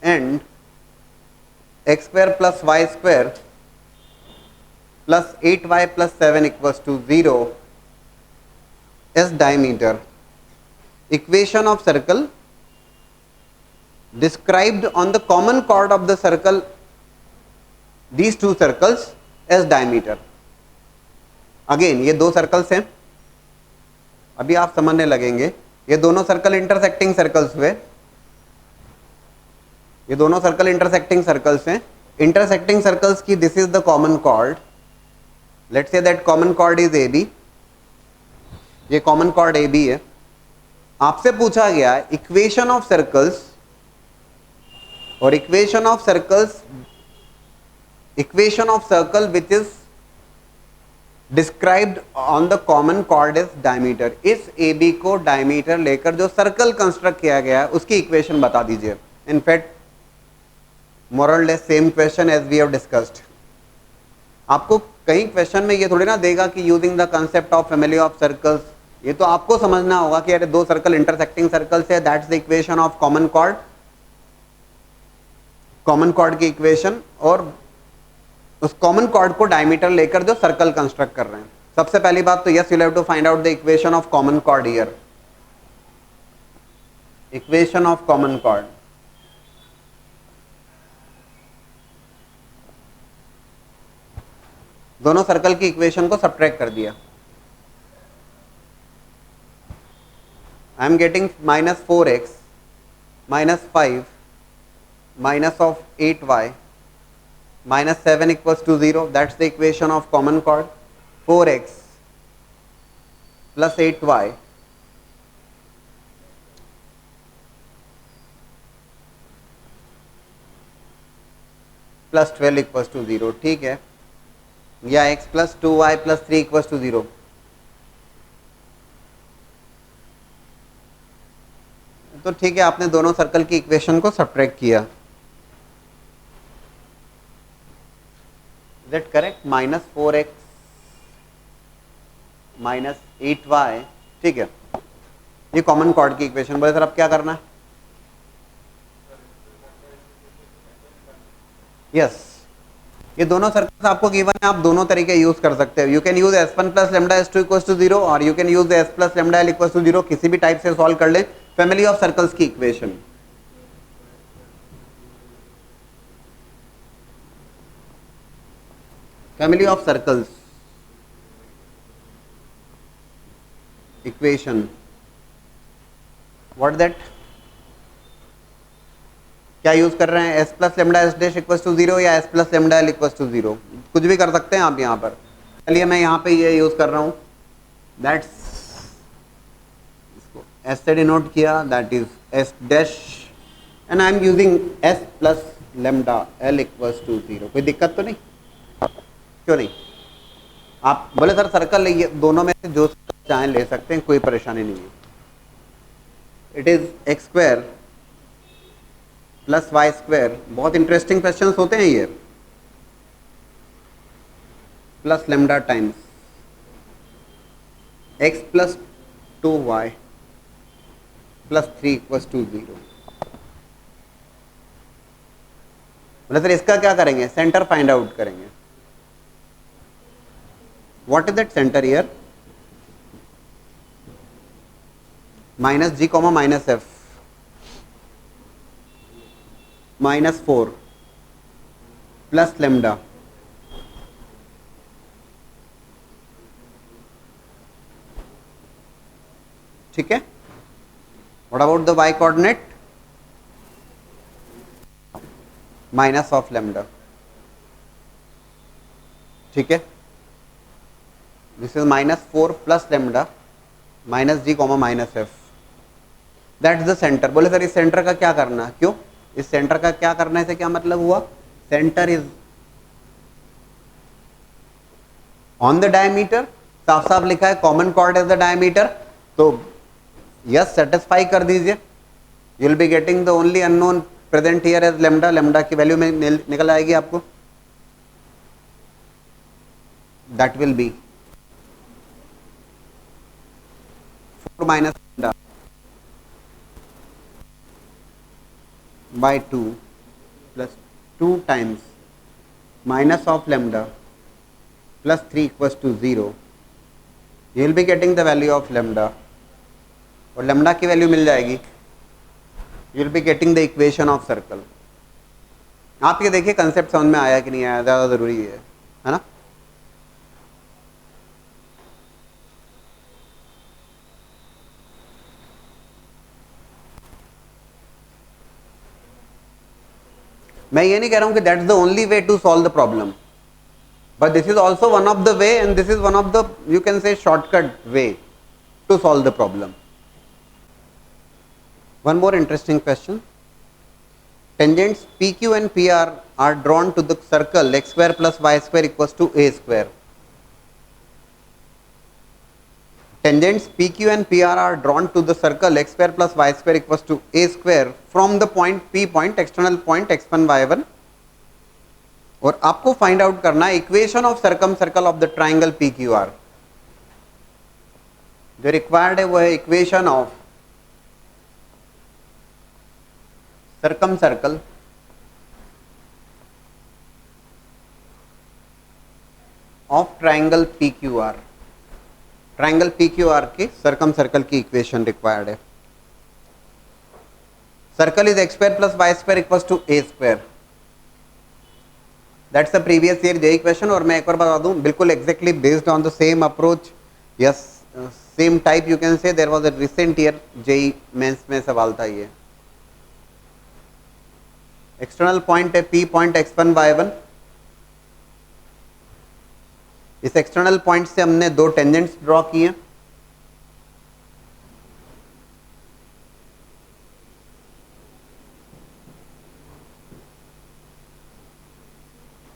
and x square plus y square plus 8y plus 7 equals to 0 is diameter. Equation of circle described on the common chord of the circle, these two circles as diameter. Again ये दो सर्कल्स हैं, अभी आप समझने लगेंगे, ये दोनों सर्कल इंटरसेक्टिंग सर्कल्स हुए, ये दोनों सर्कल इंटरसेक्टिंग सर्कल्स हैं। इंटरसेक्टिंग सर्कल्स की this is the common chord, let's say that common chord is A B, ये कॉमन कॉर्ड ए बी है। आपसे पूछा गया इक्वेशन ऑफ सर्कल्स, और equation of circle which is described on the common chord is diameter. इस ए बी को डायमीटर लेकर जो सर्कल कंस्ट्रक्ट किया गया है उसकी इक्वेशन बता दीजिए। In fact more or less same question as we have discussed. आपको कहीं क्वेश्चन में ये थोड़ी ना देगा कि using the concept of family of circles, ये तो आपको समझना होगा कि अरे दो सर्कल इंटरसेक्टिंग सर्कल्स है, that's the equation of common chord, common chord की इक्वेशन, और उस कॉमन कॉर्ड को डायमीटर लेकर जो सर्कल कंस्ट्रक्ट कर रहे हैं। सबसे पहली बात तो yes, you have to find out the equation of common chord here, equation of common chord. दोनों सर्कल की इक्वेशन को सब्ट्रैक्ट कर दिया। I am getting minus 4x minus 5 minus of 8y minus 7 equals to 0. That's the equation of common chord. 4x plus 8y plus 12 equals to 0. ठीक है, या x plus 2y plus 3 equals to 0. तो ठीक है, आपने दोनों सर्कल की इक्वेशन को सब्ट्रैक्ट किया। Is that correct? -4x minus 8y, ठीक है, ये कॉमन कॉर्ड की इक्वेशन। बोले सर अब क्या करना है? यस, ये दोनों सर्कल्स आपको गिवन है, आप दोनों तरीके यूज कर सकते हो। You can use s1 plus lambda s2 equals to 0 और you can use s plus lambda l equals to 0। किसी भी टाइप से सॉल्व कर ले फैमिली ऑफ सर्कल्स की equation. Family of circles equation, what that, क्या यूज कर रहे हैं? s plus lambda S dash equals to 0 या s plus lambda l equals to 0, कुछ भी कर सकते हैं आप यहाँ पर। चलिए मैं यहाँ पे ये यूज कर रहा हूँ, दैट्स इसको s से डिनोट किया, that is s dash and I am using s plus lambda l equals to 0। कोई दिक्कत तो नहीं? क्यों नहीं? आप बोले सर सर्कल ये दोनों में से जो चाहें ले सकते हैं, कोई परेशानी नहीं है। It is x square plus Y square, बहुत इंटरेस्टिंग क्वेश्चंस होते हैं ये, plus lambda times X plus 2y plus 3 equals to 0। बोले सर इसका क्या करेंगे? सेंटर फाइंड आउट करेंगे। What is that centre here? Minus G comma minus F -4 plus lambda ठीक है। What about the Y coordinate? Minus of lambda, ठीक है, this is -4 plus lambda minus G comma minus F, that is the centre. बोले सर इस सेंटर का क्या करना है? क्यों इस सेंटर का क्या करना है, से क्या मतलब हुआ? Centre is on the diameter, साफ साफ लिखा है common chord is the diameter, तो यस सेटिस्फाई कर दीजिए। You will be getting the only unknown present here as lambda, lambda की वैल्यू में निकल आएगी आपको, that will be 4 minus lambda by 2 plus 2 times minus of lambda plus 3 equals to 0, you will be getting the value of lambda, और lambda की वैल्यू मिल जाएगी, you will be getting the equation of circle। आप ये देखिए कंसेप्ट समझ में आया कि नहीं आया, ज़्यादा ज़रूरी है ना? मैं ये नहीं कह रहा हूं कि that is the only way to solve the problem, but this is also one of the way and this is one of the you can say shortcut way to solve the problem. One more interesting question, tangents PQ and PR are drawn to the circle x square plus y square equals to a square। Tangents PQ and PR are drawn to the circle x square plus y square equals to a square from the point P point, external point x1 y1, और आपको फाइंड आउट करना है equation of circumcircle of the triangle PQR। जो रिक्वायर्ड है वो है equation of circumcircle of triangle PQR। Triangle PQR के सर्कम सर्कल की इक्वेशन रिक्वायर्ड है। Circle is x square plus y square equals to a square, that's the previous year JEE question. और मैं एक बार बता दूं, बिल्कुल exactly based on the same approach, yes same type you can say, there was a recent year JEE mains में सवाल था ये। एक्सटर्नल पॉइंट है P पॉइंट x1 y1, इस एक्सटर्नल पॉइंट से हमने दो टेंजेंट्स ड्रॉ किए,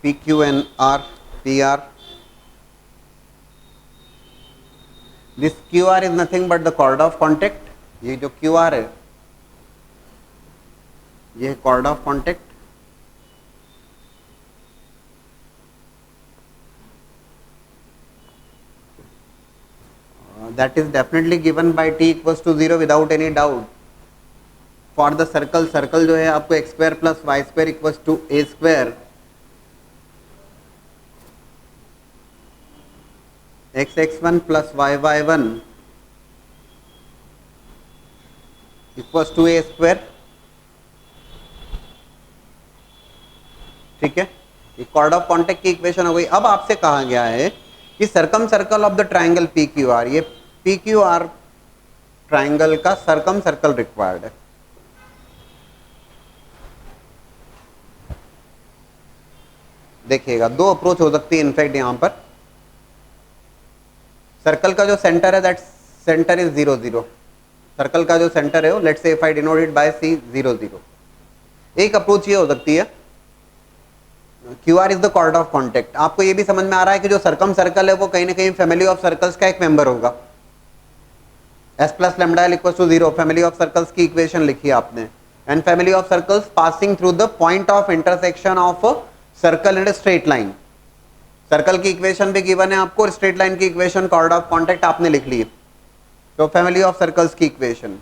PQ and R, PR। This QR is nothing but the chord of contact। ये जो QR है ये chord of contact, that is definitely given by t equals to 0 without any doubt। for the circle, circle जो है आपको x square plus y square equals to a square, x1 plus y1 equals to a square, ठीक है, ये कॉर्ड ऑफ कॉन्टेक्ट की इक्वेशन हो गई। अब आपसे कहा गया है कि circum circle of the triangle PQR, ये PQR ट्राइंगल का सर्कम सर्कल रिक्वायर्ड है। देखिएगा दो अप्रोच हो सकती है इनफैक्ट यहां पर। सर्कल का जो सेंटर है दैट सेंटर इज 0 0, सर्कल का जो सेंटर है वो let's say if I denote it by C 0 0। एक अप्रोच ये हो सकती है QR is the chord of contact. आपको ये भी समझ में आ रहा है कि जो सर्कम सर्कल है वो कहीं ना कहीं फैमिली ऑफ सर्कल्स का एक मेंबर होगा। S plus lambda L equal to 0, family of circles की इक्वेशन लिखी आपने, and family of circles passing through the point of intersection of circle and straight line. Circle की इक्वेशन भी गिवन है आपको, स्ट्रेट लाइन की इक्वेशन कॉर्ड ऑफ कॉन्टेक्ट आपने लिख ली। तो फैमिली ऑफ सर्कल्स की equation,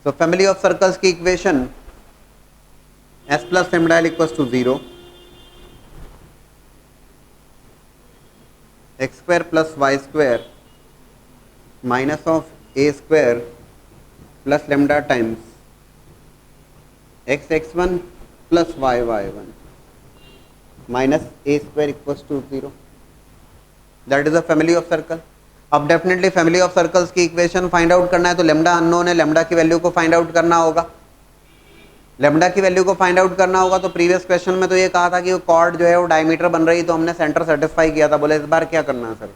so family of circles की equation S plus lambda L equals to 0, x square plus y square minus of a square plus lambda times x1 plus y1 minus a square equals to 0, that is the family of circle। अब डेफिनेटली फैमिली ऑफ सर्कल्स की इक्वेशन फाइंड आउट करना है तो लेमडा अननोन है, लेमडा की वैल्यू को फाइंड आउट करना होगा। लेमडा की वैल्यू को फाइंड आउट करना होगा तो प्रीवियस क्वेश्चन में तो ये कहा था कि वो कॉर्ड जो है वो डायमीटर बन रही, तो हमने सेंटर सेटिस्फाई किया था। बोले इस बार क्या करना है सर,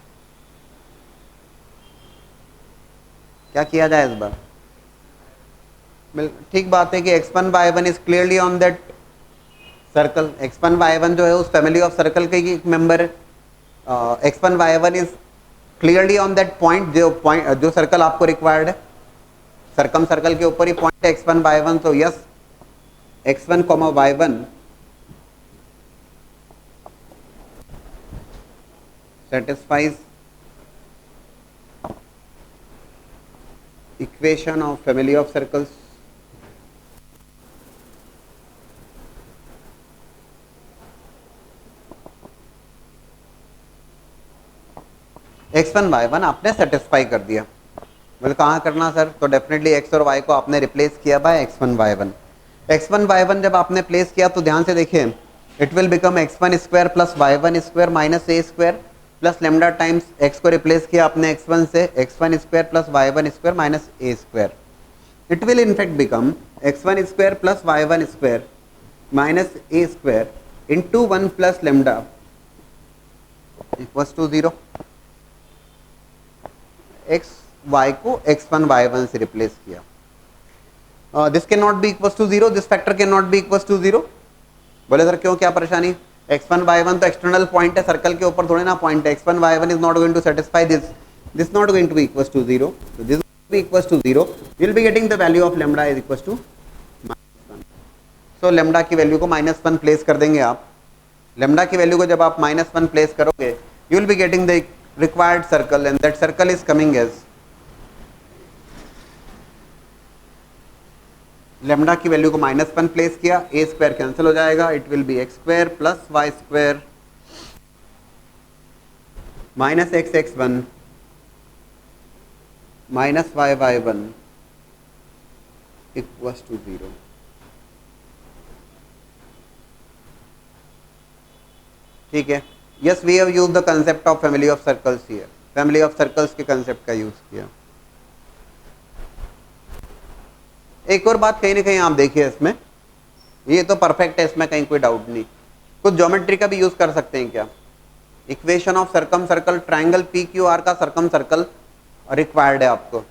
क्या किया जाए इस बार? ठीक बात है कि x1y1 is clearly on that circle. x1y1 जो है उस फैमिली ऑफ सर्कल के एक मेंबर है। x1y1 is clearly on that point, जो सर्कल आपको रिक्वायर्ड है, सर्कम सर्कल के ऊपर ही पॉइंट है x1y1। तो yes, x1, y1 satisfies equation of family of circles x1 y1 आपने सेटिस्फाई कर दिया। बोले कहाँ करना सर? तो डेफिनेटली x और y को आपने रिप्लेस किया bye x1 y1। x1 y1 जब आपने प्लेस किया तो ध्यान से देखिए, it will become x1 square plus y1 square minus a square plus lambda times x को रिप्लेस किया आपने x1 से, x1 square plus y1 square minus a square. It will in fact become x1 square plus y1 square minus a square into 1 plus lambda equals to 0। X Y को x1 y1 से रिप्लेस किया। This can not be equals to 0, this factor can not be equals to 0। बोले सर क्यों, क्या परेशानी? x1 y1 तो एक्सटर्नल पॉइंट है, सर्कल के ऊपर थोड़े ना पॉइंट है। x1 y1 is not going to satisfy this, this not going to be equals to 0, so this will be equals to 0, you will be getting the value of lambda is equals to -1। so lambda की वैल्यू को -1 प्लेस कर देंगे आप। lambda की वैल्यू को जब आप -1 प्लेस करोगे, you will be getting the required circle and that circle is coming as lambda की वैल्यू को -1 प्लेस किया, a स्क्वायर कैंसिल हो जाएगा, it will be x square plus y square minus x1 minus y1 equals to 0। ठीक है, yes we have used the concept of family of circles here, family of circles के कंसेप्ट का यूज किया। एक और बात कहीं ना कहीं आप देखिए इसमें, ये तो परफेक्ट है, इसमें कहीं कोई डाउट नहीं। कुछ ज्योमेट्री का भी यूज कर सकते हैं क्या? Equation of circumcircle, triangle P Q R का सर्कम सर्कल रिक्वायर्ड है आपको।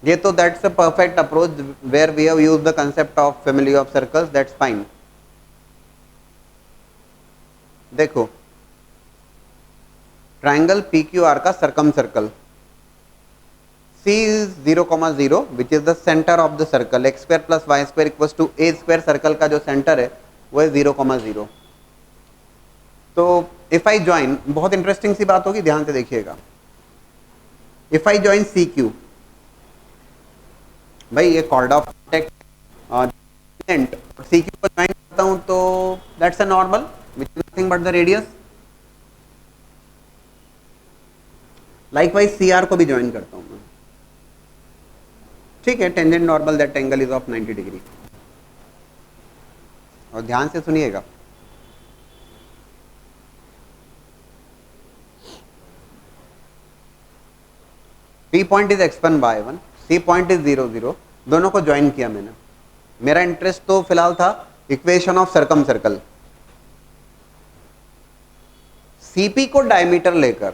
ये तो that's a perfect approach where we have used the concept of family of circles, that's fine. देखो ट्राइंगल पी क्यू आर का circumcircle, C is 0, 0 which is the center of the circle, x square plus y square equals to a square, circle का जो सेंटर है वो है 0, 0। तो if I join, बहुत इंटरेस्टिंग सी बात होगी, ध्यान से देखिएगा। if I join CQ, भाई ये कॉर्ड ऑफ कॉन्टैक्ट CQ को ज्वाइन करता हूँ तो that's a normal which is nothing but the radius। likewise CR को भी ज्वाइन करता हूँ मैं, ठीक है, tangent normal that angle is of 90 degree. और ध्यान से सुनिएगा, P point is x1 y1, C point is 0, 0, दोनों को ज्वाइन किया मैंने। मेरा इंटरेस्ट तो फिलहाल था equation of circum circle. CP को डायमीटर लेकर,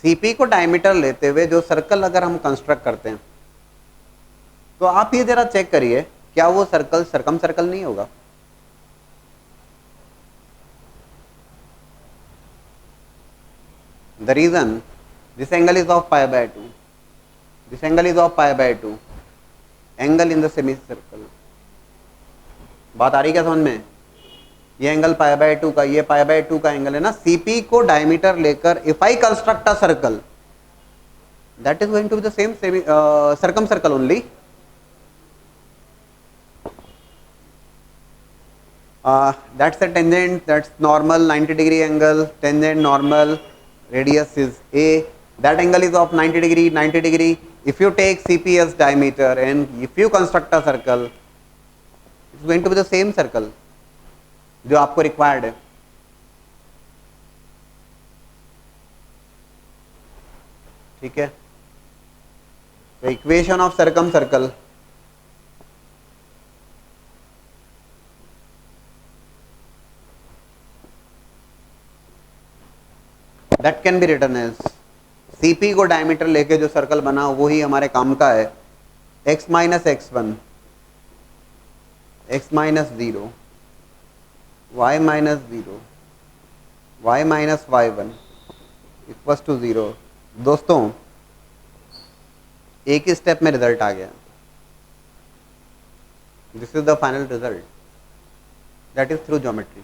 CP को डायमीटर लेते हुए जो सर्कल अगर हम कंस्ट्रक्ट करते हैं तो आप ये जरा चेक करिए, क्या वो सर्कल सर्कम सर्कल नहीं होगा? The reason, this angle is of pi by 2, this angle is of pi by 2, angle in the semicircle. बात आ रही क्या समझ में? ये एंगल पाई बाय 2 का, ये पाई बाय 2 का एंगल है ना। CP को डायमीटर लेकर if I construct a circle, that is going to be the same circumcircle only. That's a tangent, that's normal 90 degree angle, tangent normal, radius is a, that angle is of 90 degree, 90 degree। if you take CP as diameter and if you construct a circle, it's going to be the same circle जो आपको रिक्वायर्ड है। ठीक है, तो equation of circumcircle that can be written as CP को डायमीटर लेके जो सर्कल बना वो ही हमारे काम का है, x minus x1 x minus 0 y minus 0 y minus y1 equals to 0। दोस्तों एक ही स्टेप में रिजल्ट आ गया, this is the final result that is through geometry.